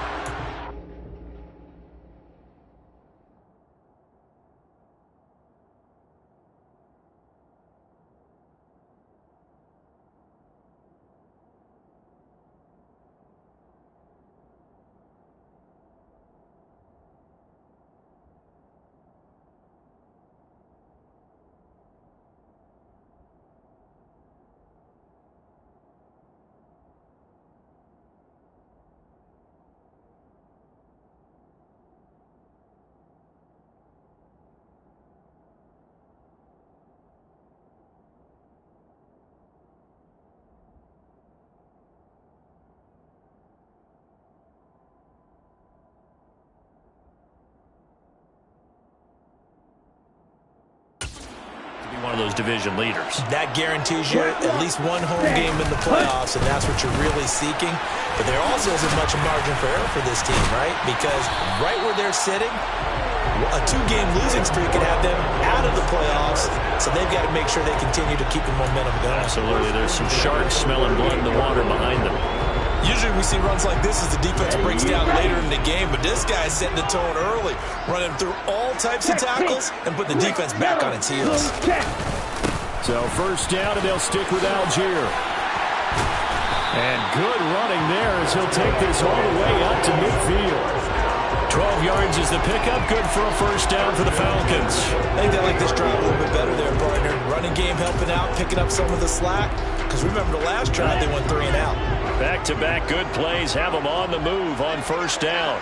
one of those division leaders. That guarantees you at least one home game in the playoffs, and that's what you're really seeking. But there also isn't much margin for error for this team, right? Because right where they're sitting, a 2-game losing streak could have them out of the playoffs, so they've got to make sure they continue to keep the momentum going. Absolutely. There's some sharks smelling blood in the water behind them. Usually we see runs like this as the defense breaks down later in the game, but this guy's setting the tone early, running through all types of tackles and putting the defense back on its heels. So first down, and they'll stick with Algier. And good running there as he'll take this all the way out to midfield. 12 yards is the pickup. Good for a first down for the Falcons. I think they like this drive a little bit better there, partner. Running game helping out, picking up some of the slack. Because remember the last drive, they went 3 and out. Back-to-back good plays have them on the move on first down.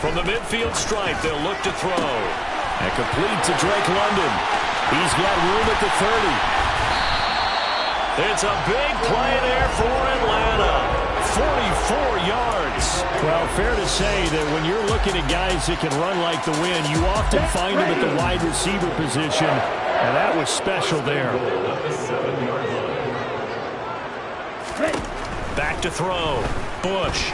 From the midfield stripe, they'll look to throw. And complete to Drake London. He's got room at the 30. It's a big play there for Atlanta. 44 yards. Well, fair to say that when you're looking at guys that can run like the wind, you often find them at the wide receiver position, and that was special there. Back to throw. Bush.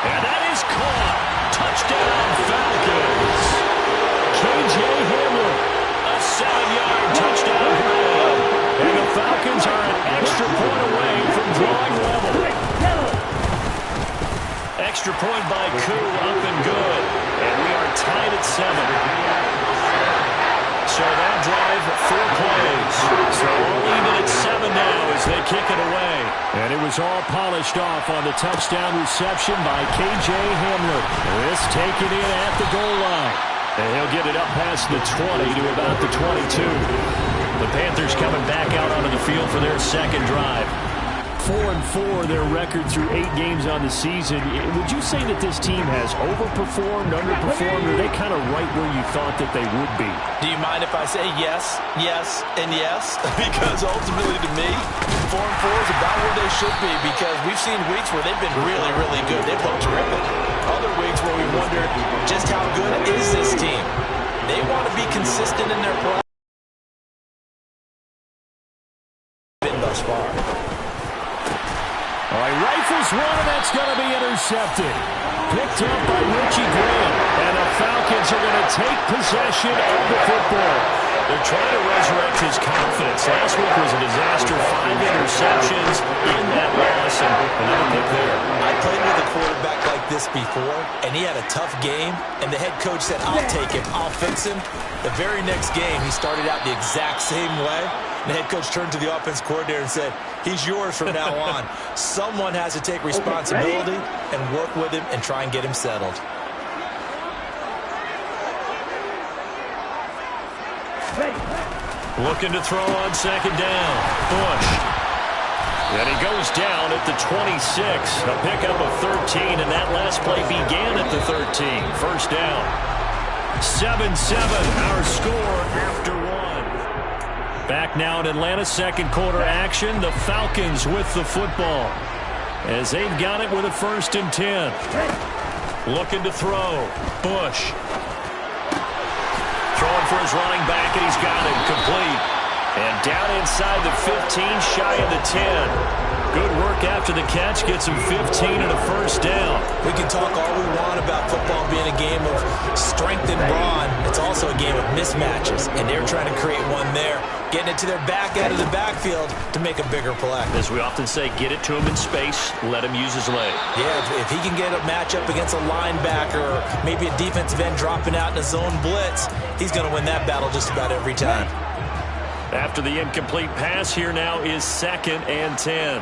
And that is caught. Touchdown, Falcons. K.J. Hamler. A 7-yard touchdown grab. And the Falcons are an extra point away from drawing level. Extra point by Koo, up and good. And we are tied at 7. So that drive, 4 plays. So all even at 7 now as they kick it away. And it was all polished off on the touchdown reception by K.J. Hamler. This taken in at the goal line. And he'll get it up past the 20 to about the 22. The Panthers coming back out onto the field for their second drive. 4-4, their record through 8 games on the season. Would you say that this team has overperformed, underperformed, or are they kind of right where you thought that they would be? Do you mind if I say yes, yes, and yes? Because ultimately to me, 4-4 is about where they should be, because we've seen weeks where they've been really, really good. They've looked terrific. Other weeks where we wondered just how good is this team. They want to be consistent in their play. Thus far. All right, rifles one, and that's going to be intercepted. Picked up by Richie Graham. And the Falcons are going to take possession of the football. They're trying to resurrect his confidence. Last week was a disaster. 5 interceptions in that loss, and another pick there. I played with a quarterback like this before, and he had a tough game, and the head coach said, I'll take him, I'll fix him. The very next game, he started out the exact same way. The head coach turned to the offense coordinator and said, he's yours from now on. Someone has to take responsibility and work with him and try and get him settled. Looking to throw on second down. Bush. And he goes down at the 26. A pickup of 13, and that last play began at the 13. First down. 7-7, our score after one. Back now in Atlanta's second quarter action. The Falcons with the football as they've got it with a 1st and 10. Looking to throw. Bush. Throwing for his running back, and he's got him complete. And down inside the 15, shy of the 10. Good work after the catch, gets him 15 and a 1st down. We can talk all we want about football being a game of strength and brawn. It's also a game of mismatches, and they're trying to create one there, getting it to their back out of the backfield to make a bigger play. As we often say, get it to him in space, let him use his leg. Yeah, if he can get a matchup against a linebacker or maybe a defensive end dropping out in a zone blitz, he's going to win that battle just about every time. After the incomplete pass, here now is 2nd and 10.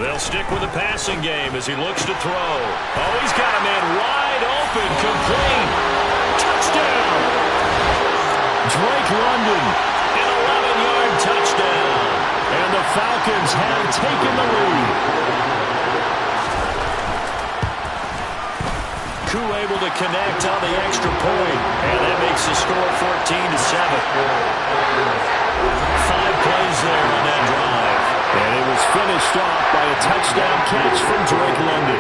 They'll stick with the passing game as he looks to throw. Oh, he's got a man wide open, complete. Touchdown! Drake London, an 11-yard touchdown. And the Falcons have taken the lead. Koo able to connect on the extra point, and that makes the score 14-7. 5 plays there on that drive, and it was finished off by a touchdown catch from Drake London.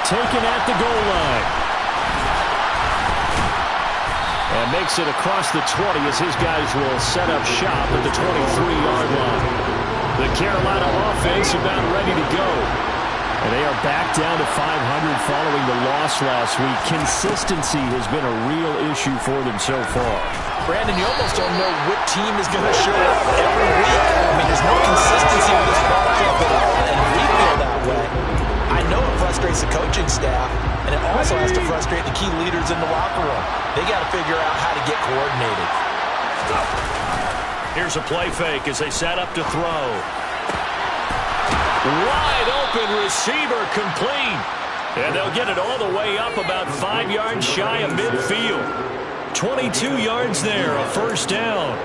Taken at the goal line. And makes it across the 20 as his guys will set up shop at the 23-yard line. The Carolina offense about ready to go. And they are back down to 500 following the loss last week. Consistency has been a real issue for them so far. Brandon, you almost don't know what team is going to show up every week. I mean, there's no consistency with this ball club at all, and we feel that way. I know it frustrates the coaching staff, and it also has to frustrate the key leaders in the locker room. They got to figure out how to get coordinated. Here's a play fake as they set up to throw. Wide open receiver, complete. And they'll get it all the way up about 5 yards shy of midfield. 22 yards there, a 1st down.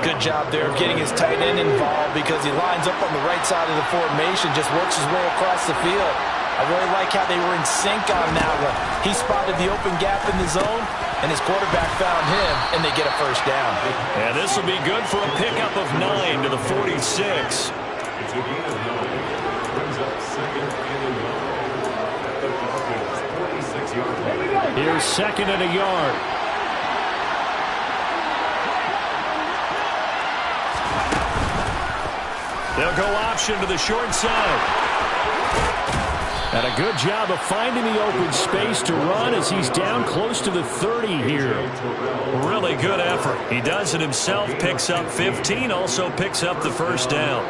Good job there of getting his tight end involved because he lines up on the right side of the formation, just works his way across the field. I really like how they were in sync on that one. He spotted the open gap in the zone, and his quarterback found him, and they get a 1st down. And this will be good for a pickup of 9 to the 46. Here's 2nd and a yard. They'll go option to the short side. And a good job of finding the open space to run as he's down close to the 30 here. Really good effort. He does it himself, picks up 15, also picks up the 1st down.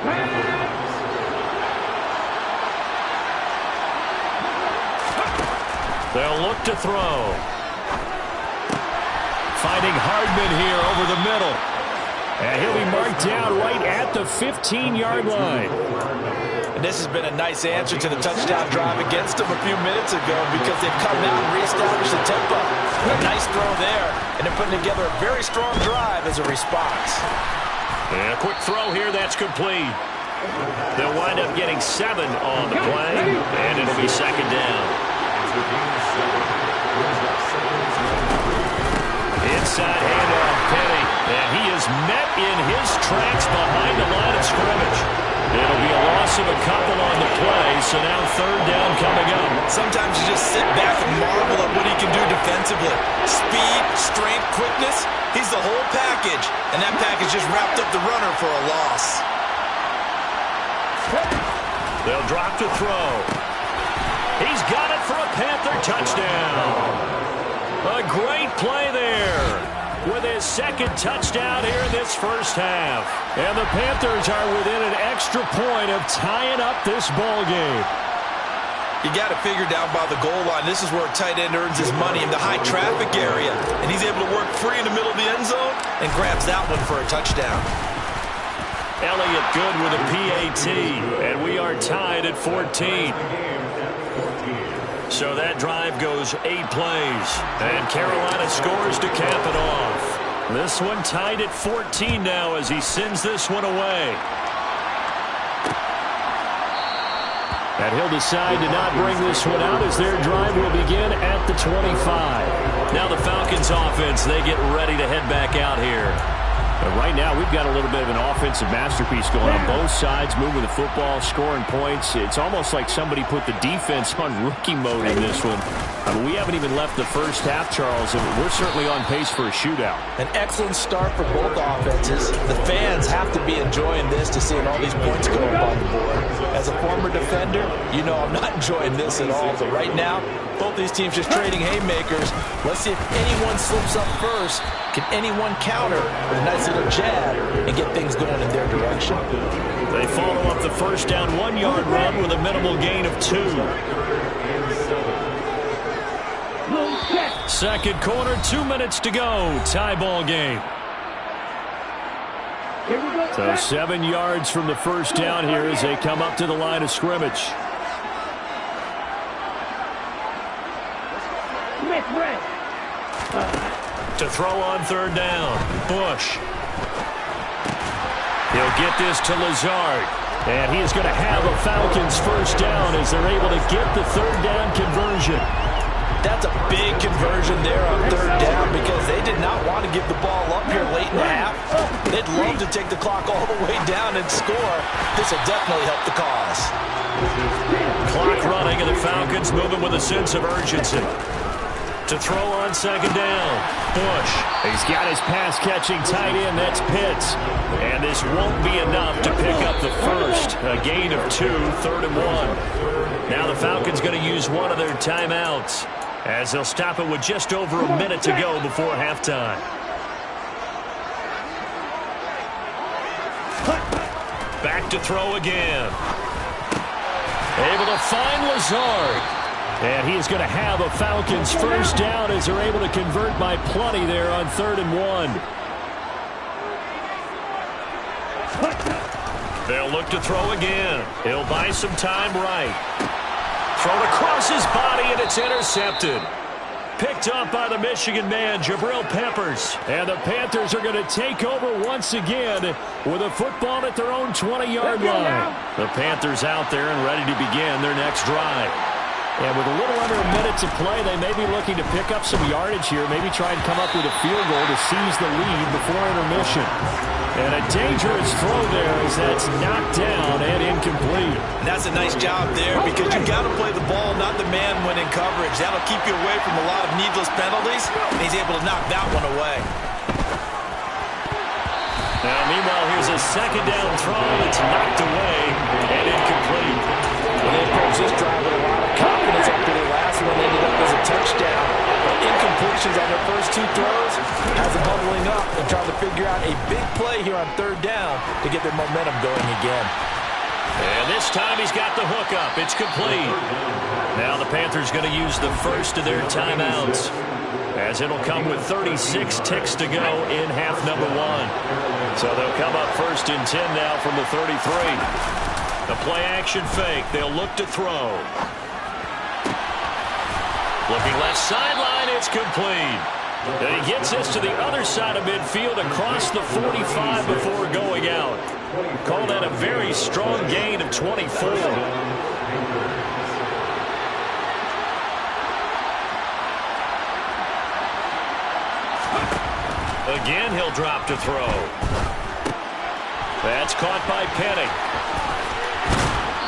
They'll look to throw. Finding Hardman here over the middle. And he'll be marked down right at the 15-yard line. And this has been a nice answer to the touchdown drive against them a few minutes ago because they've come out and reestablished the tempo. A nice throw there, and they're putting together a very strong drive as a response. And a quick throw here, that's complete. They'll wind up getting 7 on the play, and it'll be 2nd down. Inside handoff, Penny, and he is met in his tracks behind the line of scrimmage. It'll be a loss of a couple on the play, so now 3rd down coming up. Sometimes you just sit back and marvel at what he can do defensively. Speed, strength, quickness, he's the whole package, and that package just wrapped up the runner for a loss. They'll drop to throw. He's got it for a Panther touchdown. A great play there with his second touchdown here in this first half. And the Panthers are within an extra point of tying up this ball game. You got it figured out by the goal line. This is where a tight end earns his money in the high traffic area. And he's able to work free in the middle of the end zone and grabs that one for a touchdown. Elliott good with a PAT. And we are tied at 14. So that drive goes 8 plays. And Carolina scores to cap it off. This one tied at 14 now as he sends this one away. And he'll decide to not bring this one out as their drive will begin at the 25. Now the Falcons offense, they get ready to head back out here. But right now we've got a little bit of an offensive masterpiece going on both sides, moving the football, scoring points. It's almost like somebody put the defense on rookie mode in this one. I mean, we haven't even left the first half, Charles, and we're certainly on pace for a shootout. An excellent start for both offenses. The fans have to be enjoying this to seeing all these points go up on the board. As a former defender, you know I'm not enjoying this at all. But right now, both these teams just trading haymakers. Let's see if anyone slips up first. Can anyone counter with a nice little jab and get things going in their direction? They follow up the first down 1-yard run with a minimal gain of 2. Second quarter, 2 minutes to go. Tie ball game. So 7 yards from the first down here as they come up to the line of scrimmage. To throw on third down, Bush. He'll get this to Lazard. And he is going to have a Falcons first down as they're able to get the third down conversion. That's a big conversion there on third down because they did not want to give the ball up here late in the half. They'd love to take the clock all the way down and score. This will definitely help the cause. Clock running and the Falcons moving with a sense of urgency. To throw on second down, Bush. He's got his pass-catching tight end, that's Pitts. And this won't be enough to pick up the first. A gain of 2, 3rd and 1. Now the Falcons going to use one of their timeouts as they'll stop it with just over a minute to go before halftime. Back to throw again. Able to find Lazard. And he is going to have a Falcons first down as they're able to convert by plenty there on 3rd and 1. They'll look to throw again. He'll buy some time right. Thrown across his body, and it's intercepted. Picked up by the Michigan man, Jabril Peppers. And the Panthers are going to take over once again with a football at their own 20-yard line. The Panthers out there and ready to begin their next drive. And with a little under a minute to play, they may be looking to pick up some yardage here, maybe try and come up with a field goal to seize the lead before intermission. And a dangerous throw there as that's knocked down and incomplete. And that's a nice job there because you got to play the ball, not the man when in coverage. That'll keep you away from a lot of needless penalties, and he's able to knock that one away. Now, meanwhile, here's a second down throw. It's knocked away and incomplete. They approached this drive with a lot of confidence after their last one ended up as a touchdown. But incompletions on their first 2 throws has them bubbling up and trying to figure out a big play here on third down to get their momentum going again. And this time he's got the hook up. It's complete. Now the Panthers going to use the first of their timeouts as it'll come with 36 ticks to go in half number 1. So they'll come up first and 10 now from the 33. The play-action fake. They'll look to throw. Looking left sideline. It's complete. And he gets this to the other side of midfield across the 45 before going out. Call that a very strong gain of 24. Again, he'll drop to throw. That's caught by Penning.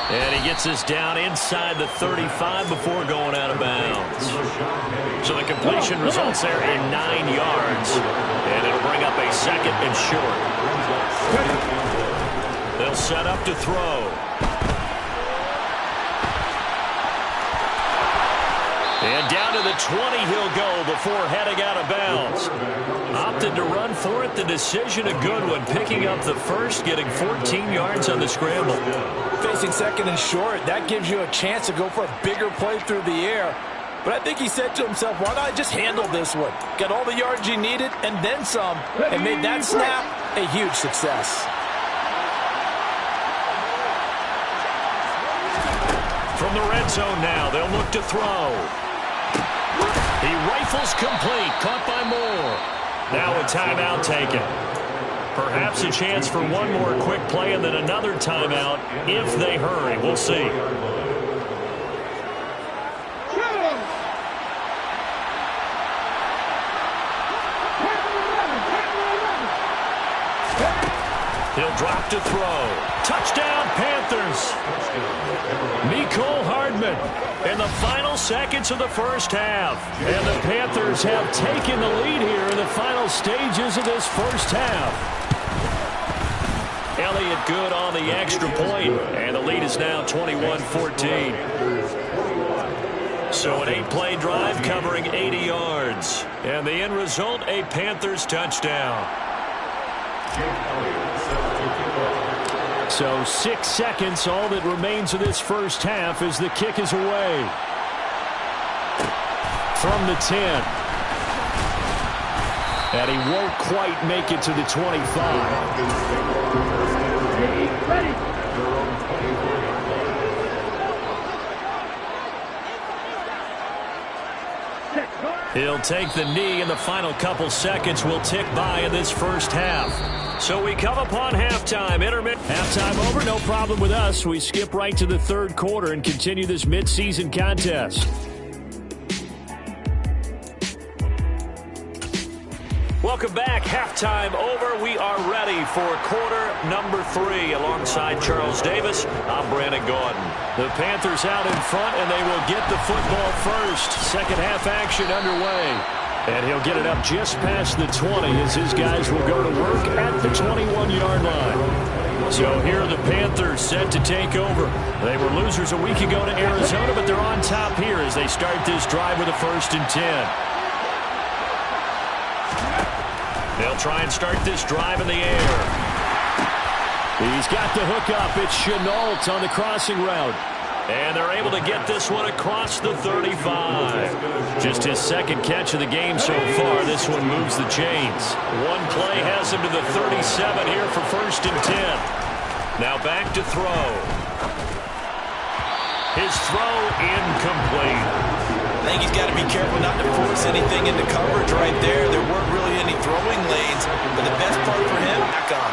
And he gets this down inside the 35 before going out of bounds. So the completion results there in 9 yards. And it'll bring up a second and short. They'll set up to throw. And down to the 20 he'll go before heading out of bounds. Opted to run for it. The decision a good one. Picking up the first, getting 14 yards on the scramble. Facing second and short, that gives you a chance to go for a bigger play through the air. But I think he said to himself, why not just handle this one? Got all the yards you needed and then some, and made that snap a huge success. From the red zone now, they'll look to throw. He rifles complete, caught by Moore. Now a timeout taken. Perhaps a chance for one more quick play and then another timeout if they hurry. We'll see. He'll drop to throw. Touchdown, Panthers. Mecole Hardman in the final seconds of the first half. And the Panthers have taken the lead here in the final stages of this first half. Elliott good on the extra point, and the lead is now 21-14. So an 8-play drive covering 80 yards. And the end result, a Panthers touchdown. So 6 seconds, all that remains of this first half as the kick is away. From the 10. And he won't quite make it to the 25. He'll take the knee, and the final couple seconds will tick by in this first half. So we come upon halftime. Halftime over, no problem with us. We skip right to the third quarter and continue this midseason contest. Welcome back. Halftime over. We are ready for quarter number 3. Alongside Charles Davis, I'm Brandon Gordon. The Panthers out in front, and they will get the football first. Second half action underway. And he'll get it up just past the 20 as his guys will go to work at the 21-yard line. So here are the Panthers set to take over. They were losers a week ago to Arizona, but they're on top here as they start this drive with a 1st and 10. They'll try and start this drive in the air. He's got the hook up. It's Shenault on the crossing route. And they're able to get this one across the 35. Just his second catch of the game so far. This one moves the chains. One play has him to the 37 here for 1st and 10. Now back to throw. His throw incomplete. I think he's got to be careful not to force anything into coverage right there. There weren't really any throwing lanes, but the best part for him, back on.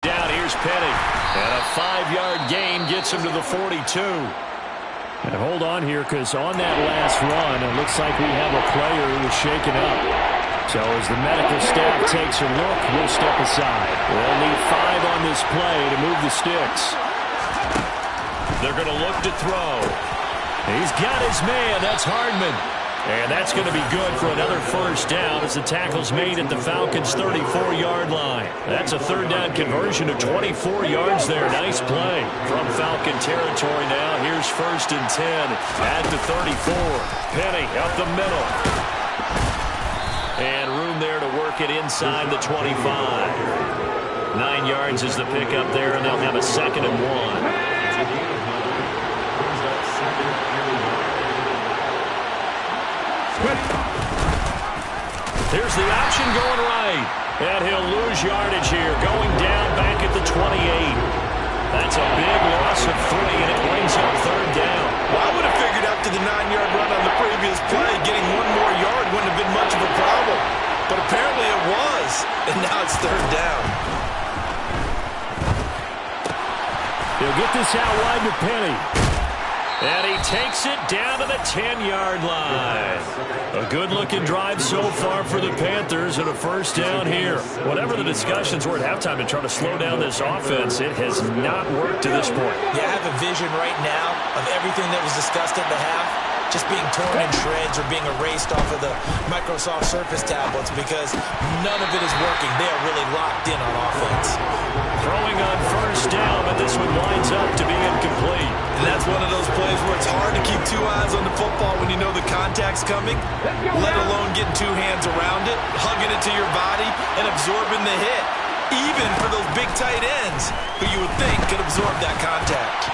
Down, here's Penny. And a 5-yard gain gets him to the 42. And hold on here, because on that last run, it looks like we have a player who was shaken up. So as the medical staff takes a look, we'll step aside. They'll need 5 on this play to move the sticks. They're going to look to throw. He's got his man. That's Hardman. And that's going to be good for another 1st down as the tackle's made at the Falcons' 34-yard line. That's a 3rd down conversion of 24 yards there. Nice play from Falcon territory now. Here's 1st and 10 at the 34. Penny up the middle. And room there to work it inside the 25. 9 yards is the pickup there, and they'll have a 2nd and 1. Here's the option going right. And he'll lose yardage here, going down back at the 28. That's a big loss of 3, and it brings up 3rd down. Well, I would have figured out to the 9-yard run on the previous play, getting 1 more yard wouldn't have been much of a problem. But apparently it was, and now it's 3rd down. He'll get this out wide to Penny. And he takes it down to the 10-yard line. A good-looking drive so far for the Panthers and a 1st down here. Whatever the discussions were at halftime to try to slow down this offense, it has not worked to this point. Yeah, I have a vision right now of everything that was discussed at the half. just being torn in shreds or being erased off of the Microsoft Surface tablets because none of it is working. They are really locked in on offense. Throwing on first down, but this one winds up to be incomplete. And that's one of those plays where it's hard to keep two eyes on the football when you know the contact's coming, let alone getting two hands around it, hugging it to your body, and absorbing the hit, even for those big tight ends who you would think could absorb that contact.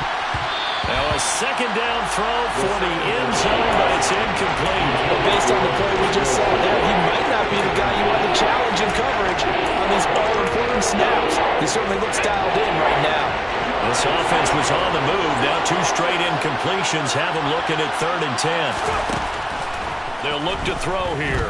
Now a second down throw for the end zone, but it's incomplete. But based on the play we just saw there, he might not be the guy you want to challenge in coverage on these all-important snaps. He certainly looks dialed in right now. This offense was on the move. Now two straight incompletions have him looking at 3rd and 10. They'll look to throw here.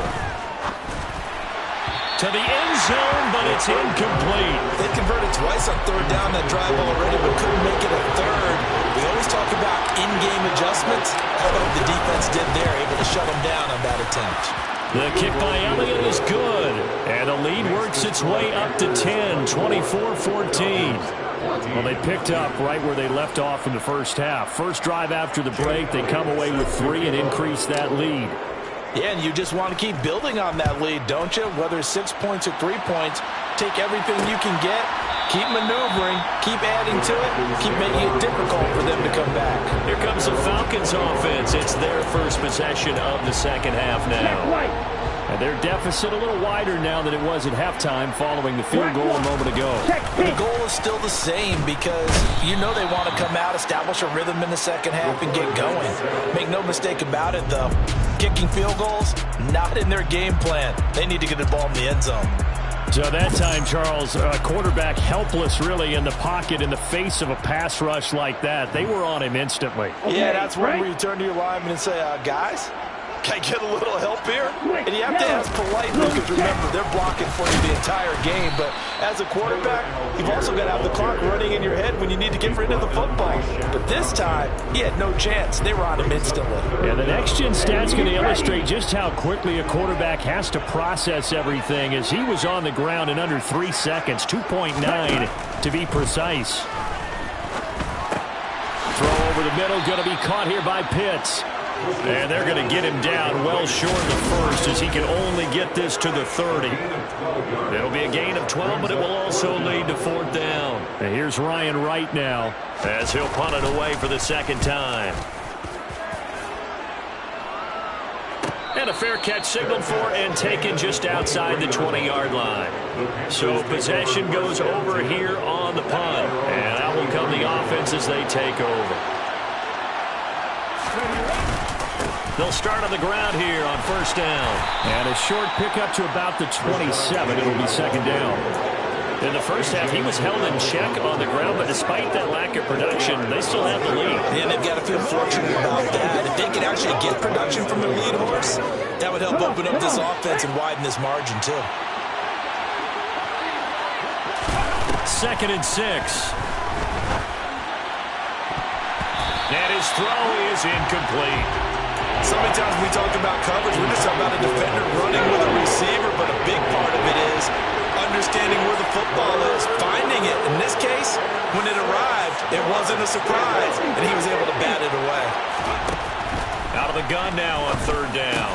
To the end zone, but it's incomplete. They converted twice on 3rd down that drive already, but couldn't make it a 3rd. We always talk about in-game adjustments. How about the defense did there, able to shut them down on that attempt. The kick by Elliott is good, and the lead works its way up to 10, 24-14. Well, they picked up right where they left off in the first half. First drive after the break, they come away with 3 and increase that lead. Yeah, and you just want to keep building on that lead, don't you? Whether it's 6 points or 3 points, take everything you can get, keep maneuvering, keep adding to it, keep making it difficult for them to come back. Here comes the Falcons offense. It's their first possession of the second half now. And their deficit a little wider now than it was at halftime following the field goal a moment ago. The goal is still the same because you know they want to come out, establish a rhythm in the second half, and get going. Make no mistake about it, though. Kicking field goals, not in their game plan. They need to get the ball in the end zone. So that time, Charles, quarterback helpless really in the pocket in the face of a pass rush like that. They were on him instantly. Yeah, that's where you turn to your lineman and say, guys, can I get a little help here? And you have to ask politely because remember, they're blocking for you the entire game. But as a quarterback, you've also got to have the clock running in your head when you need to get rid of the football. But this time, he had no chance. They were on him instantly. And the next-gen stat's going to illustrate just how quickly a quarterback has to process everything as he was on the ground in under 3 seconds, 2.9 to be precise. Throw over the middle, going to be caught here by Pitts. And they're going to get him down well short of the first as he can only get this to the 30. It'll be a gain of 12, but it will also lead to 4th down. And here's Ryan Wright now as he'll punt it away for the second time. And a fair catch signaled for and taken just outside the 20-yard line. So possession goes over here on the punt. And out will come the offense as they take over. They'll start on the ground here on first down. And a short pickup to about the 27. It'll be second down. In the first half, he was held in check on the ground, but despite that lack of production, they still have the lead. And they've got to feel fortunate about that. If they can actually get production from their lead horse, that would help open up this offense and widen this margin, too. 2nd and 6. And his throw is incomplete. So many times we talk about coverage, we're just talking about a defender running with a receiver, but a big part of it is understanding where the football is, finding it. In this case, when it arrived, it wasn't a surprise, and he was able to bat it away. Out of the gun now on 3rd down.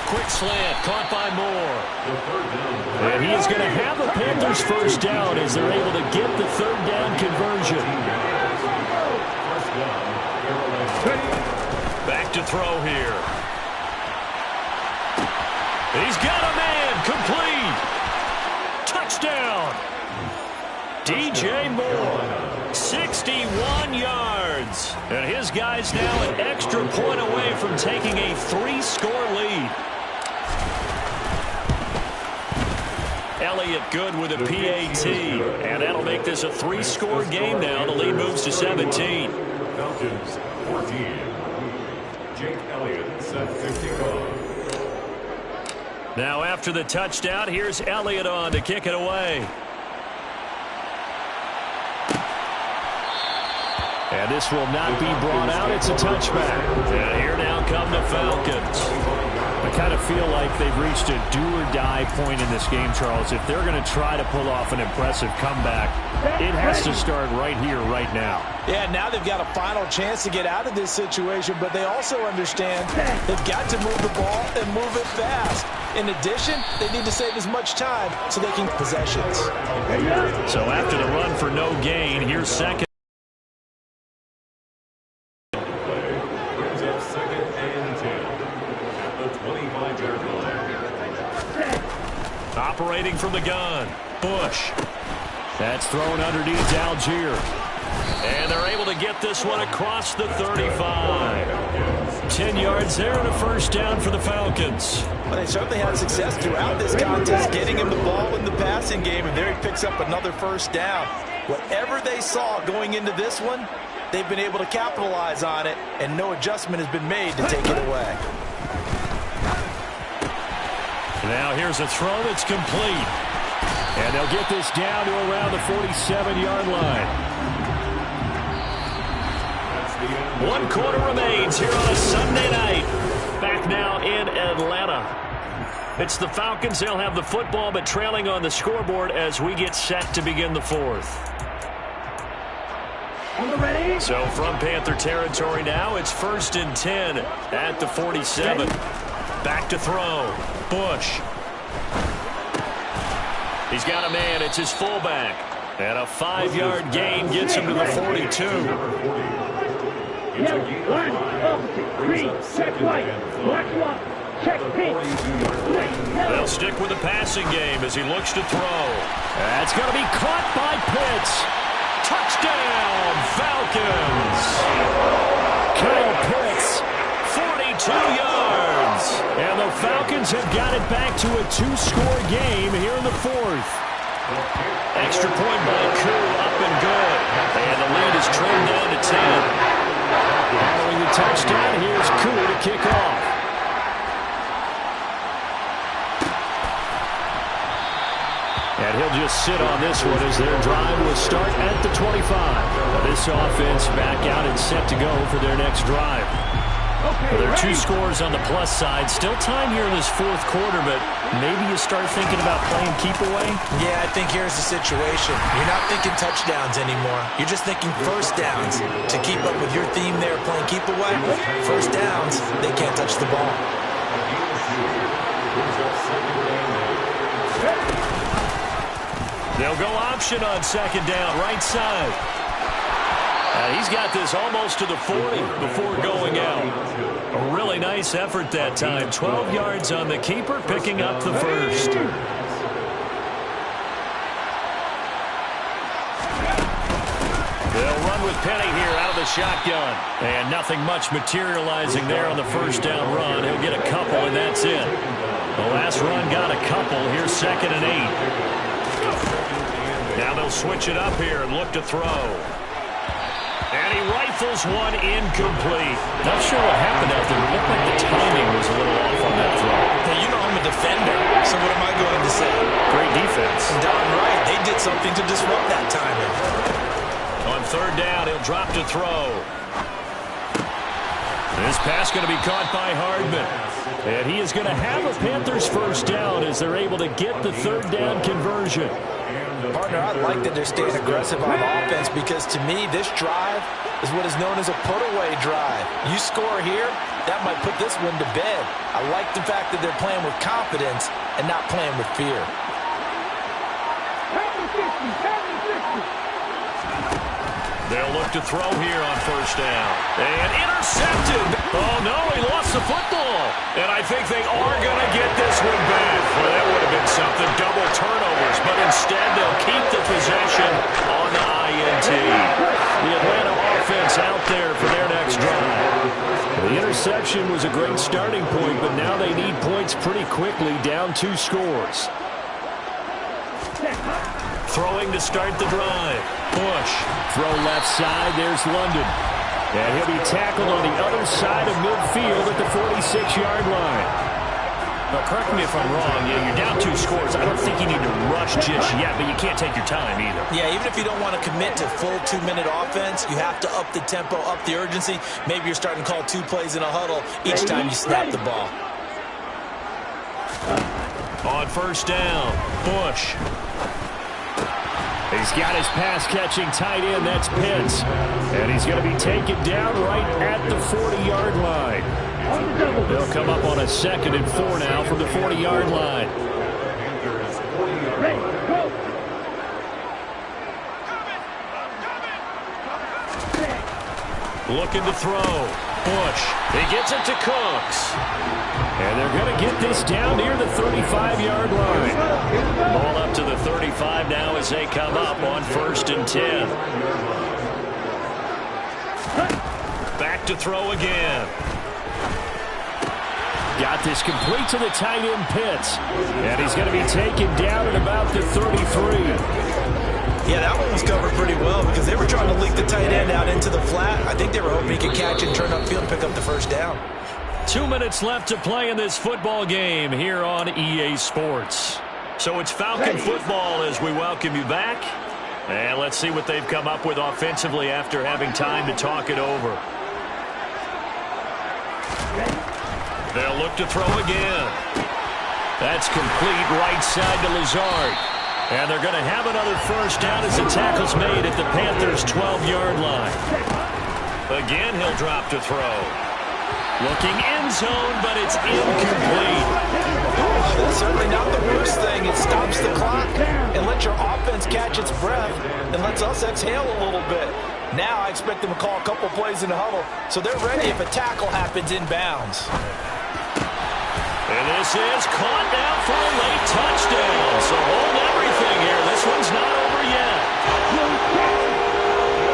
Quick slant, caught by Moore. And he is going to have the Panthers first down as they're able to get the 3rd down conversion. Back to throw here. He's got a man, complete. Touchdown. DJ Moore, 61 yards. And his guy's now an extra point away from taking a 3-score lead. Elliott good with a PAT. And that'll make this a 3-score game now. The lead moves to 17. Falcons 14. Jake Elliott set 55. Now after the touchdown, here's Elliott on to kick it away. And this will not be brought out. It's a touchback. And here now come the Falcons. I kind of feel like they've reached a do-or-die point in this game, Charles. If they're going to try to pull off an impressive comeback, it has to start right here, right now. Yeah, now they've got a final chance to get out of this situation, but they also understand they've got to move the ball and move it fast. In addition, they need to save as much time so they can possessions. So after the run for no gain, here's second. Brings up 2nd and 10 at the 25-yard line. Operating from the gun, Bush. That's thrown underneath Algier. And they're able to get this one across the 35. 10 yards there and a first down for the Falcons. Well, they certainly had success throughout this contest, getting him the ball in the passing game, and there he picks up another first down. Whatever they saw going into this one, they've been able to capitalize on it, and no adjustment has been made to take it away. Now here's a throw that's complete. And they'll get this down to around the 47-yard line. 1 quarter remains here on a Sunday night. Back now in Atlanta. It's the Falcons. They'll have the football, but trailing on the scoreboard as we get set to begin the 4th. So from Panther territory now, it's 1st and 10 at the 47. Back to throw. Bush. He's got a man. It's his fullback. And a 5-yard gain gets him to the 42. They'll stick with the passing game as he looks to throw. That's going to be caught by Pitts. Touchdown, Falcons. Kyle Pitts, 42 yards. And the Falcons have got it back to a 2-score game here in the 4th. Extra point by Koo, up and good. And the lead is trimmed down to 10. Following the touchdown, here's Koo to kick off. And he'll just sit on this one as their drive will start at the 25. Now this offense back out and set to go for their next drive. Well, there are 2 scores on the plus side. Still time here in this 4th quarter, but maybe you start thinking about playing keep away? Yeah, I think here's the situation. You're not thinking touchdowns anymore. You're just thinking first downs. To keep up with your theme there, playing keep away, first downs, they can't touch the ball. They'll go option on 2nd down, right side. He's got this almost to the 40 before going out. A really nice effort that time. 12 yards on the keeper, picking up the first. They'll run with Penny here out of the shotgun. And nothing much materializing there on the first down run. He'll get a couple, and that's it. The last run got a couple. Here's 2nd and 8. Now they'll switch it up here and look to throw. And he rifles one incomplete. Not sure what happened out there. It looked like the timing was a little off on that throw. Hey, you know I'm a defender, so what am I going to say? Great defense. Darn right. They did something to disrupt that timing. On 3rd down, he'll drop to throw. This pass going to be caught by Hardman. And he is going to have a Panthers first down as they're able to get the 3rd down conversion. Partner, I like that they're staying aggressive on offense because to me, this drive is what is known as a put-away drive. You score here, that might put this one to bed. I like the fact that they're playing with confidence and not playing with fear. They'll look to throw here on 1st down. And intercepted. Oh, no, he lost the football. And I think they are going to get this one back. Well, that would have been something. Double turnovers. But instead, they'll keep the possession on the INT. The Atlanta offense out there for their next drive. The interception was a great starting point, but now they need points pretty quickly, down 2 scores. Throwing to start the drive. Bush. Throw left side. There's London. And he'll be tackled on the other side of midfield at the 46-yard line. Now, correct me if I'm wrong. Yeah, you're down 2 scores. I don't think you need to rush just yet, but you can't take your time either. Yeah, even if you don't want to commit to full 2-minute offense, you have to up the tempo, up the urgency. Maybe you're starting to call 2 plays in a huddle each time you snap the ball. On first down, Bush. He's got his pass-catching tight end. That's Pitts. And he's going to be taken down right at the 40-yard line. They'll come up on a 2nd and 4 now from the 40-yard line. Looking to throw. Bush. He gets it to Cooks. And they're going to get this down near the 35-yard line. Ball up to the 35 now as they come up on 1st and 10. Back to throw again. Got this complete to the tight end, Pitts. And he's going to be taken down at about the 33. Yeah, that one was covered pretty well because they were trying to leak the tight end out into the flat. I think they were hoping he could catch it, turn upfield, and pick up the first down. 2 minutes left to play in this football game here on EA Sports. So it's Falcon football as we welcome you back. And let's see what they've come up with offensively after having time to talk it over. They'll look to throw again. That's complete right side to Lazard. And they're going to have another first down as the tackle's made at the Panthers' 12-yard line. Again, he'll drop to throw. Looking end zone, but it's incomplete. That's certainly not the worst thing. It stops the clock and lets your offense catch its breath and lets us exhale a little bit. Now I expect them to call a couple plays in the huddle so they're ready if a tackle happens inbounds. And this is caught down for a late touchdown. So hold everything here. This one's not over yet.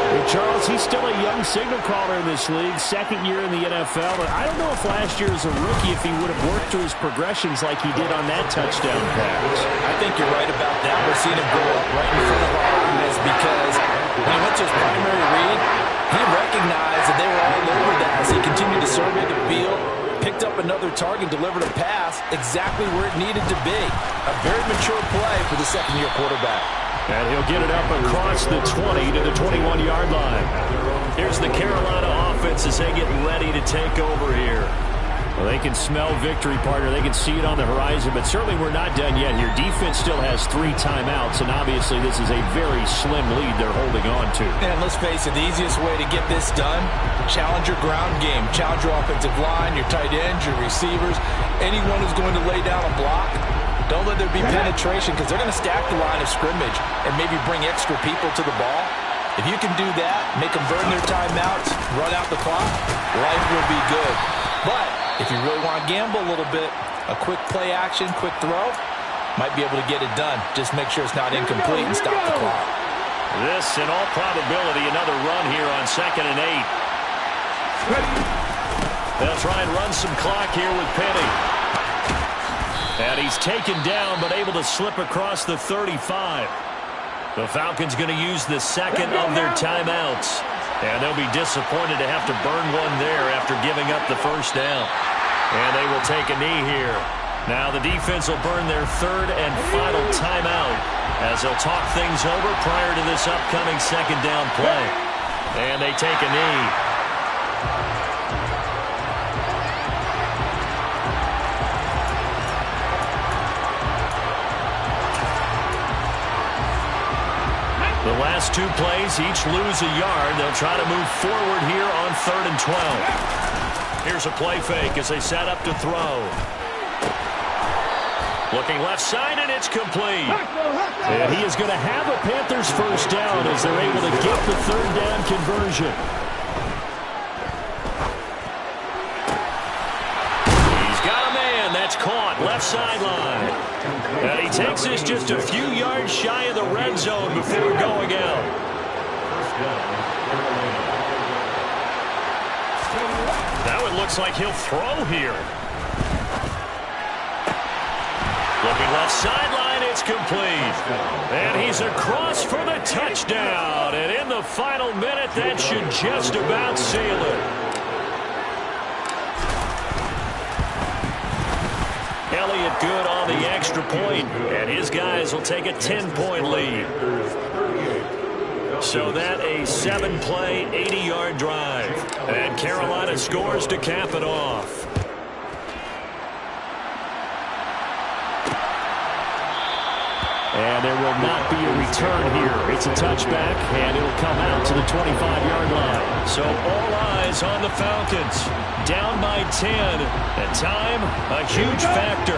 Hey, Charles, he's still a young signal caller in this league, 2nd year in the NFL. But I don't know if last year as a rookie if he would have worked through his progressions like he did on that touchdown pass. I think you're right about that. We're seeing him grow up right in front of our eyes because when he went to his primary read, he recognized that they were all over that as he continued to survey the field. Picked up another target, delivered a pass exactly where it needed to be. A very mature play for the 2nd-year quarterback. And he'll get it up across the 20 to the 21-yard line. Here's the Carolina offense as they get ready to take over here. Well, they can smell victory, partner. They can see it on the horizon, but certainly we're not done yet here. Defense still has 3 timeouts, and obviously this is a very slim lead they're holding on to. And let's face it, the easiest way to get this done, challenge your ground game. Challenge your offensive line, your tight ends, your receivers, anyone who's going to lay down a block. Don't let there be penetration because they're going to stack the line of scrimmage and maybe bring extra people to the ball. If you can do that, make them burn their timeouts, run out the clock, life will be good. But if you really want to gamble a little bit, a quick play action, quick throw, might be able to get it done. Just make sure it's not incomplete and stop the clock. This, in all probability, another run here on 2nd and 8. They'll try and run some clock here with Penny. And he's taken down, but able to slip across the 35. The Falcons going to use the 2nd of their timeouts. And they'll be disappointed to have to burn one there after giving up the first down. And they will take a knee here. Now the defense will burn their 3rd and final timeout as they'll talk things over prior to this upcoming 2nd down play. And they take a knee. The last 2 plays, each lose a yard. They'll try to move forward here on 3rd and 12. Here's a play fake as they set up to throw. Looking left side, and it's complete. And he is going to have a Panthers first down as they're able to get the 3rd down conversion. He's got a man. That's caught left sideline. And he takes this just a few yards shy of the red zone before going out. Now it looks like he'll throw here. Looking left sideline, it's complete. And he's across for the touchdown. And in the final minute, that should just about seal it. Elliott good on the extra point, and his guys will take a 10-point lead. So that a 7-play, 80-yard drive. And Carolina scores to cap it off. And there will not be a return here. It's a touchback, and it'll come out to the 25-yard line. So all eyes on the Falcons. Down by 10. At time, a huge factor.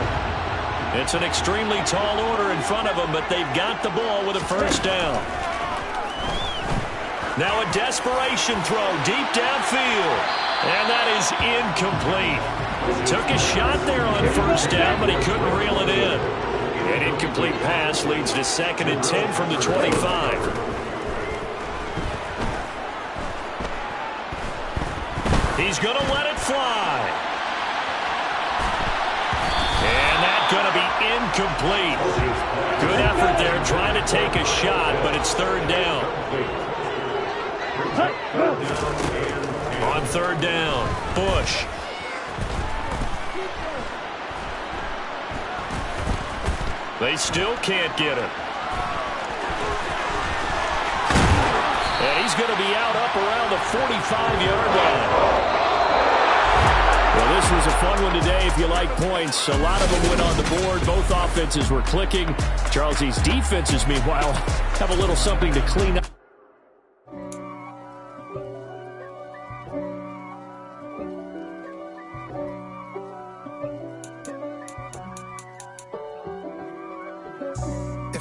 It's an extremely tall order in front of them, but they've got the ball with a first down. Now a desperation throw deep downfield. And that is incomplete. Took a shot there on first down, but he couldn't reel it in. An incomplete pass leads to 2nd and 10 from the 25. He's going to let it fly. And that's going to be incomplete. Good effort there trying to take a shot, but it's 3rd down. On 3rd down, Bush. They still can't get him. And he's going to be out up around the 45-yard line. Well, this was a fun one today if you like points. A lot of them went on the board. Both offenses were clicking. Charles's defenses, meanwhile, have a little something to clean up.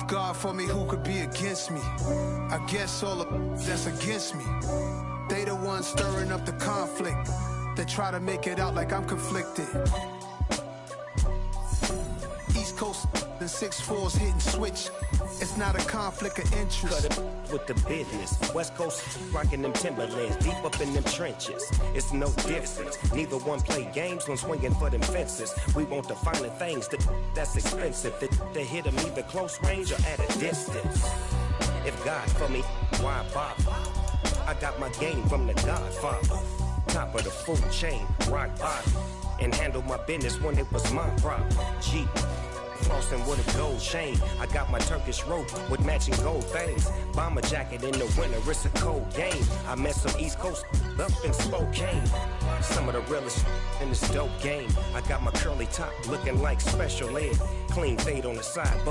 God for me, who could be against me? I guess all of that's against me. They the ones stirring up the conflict. They try to make it out like I'm conflicted. East Coast and 6'4's hitting switch. It's not a conflict of interest. Cut it with the business. West Coast rocking them Timberlands, deep up in them trenches. It's no difference. Neither one play games when swinging for them fences. We want the finer things that's expensive. They hit them either close range or at a distance. If God for me, why bother? I got my game from the Godfather. Top of the food chain, rock bottom. And handle my business when it was my problem. G. Flossing with a gold chain. I got my Turkish rope with matching gold things. Bomber jacket in the winter, it's a cold game. I met some East Coast up in Spokane. Some of the realest in this dope game. I got my curly top looking like special ed. Clean fade on the side, bump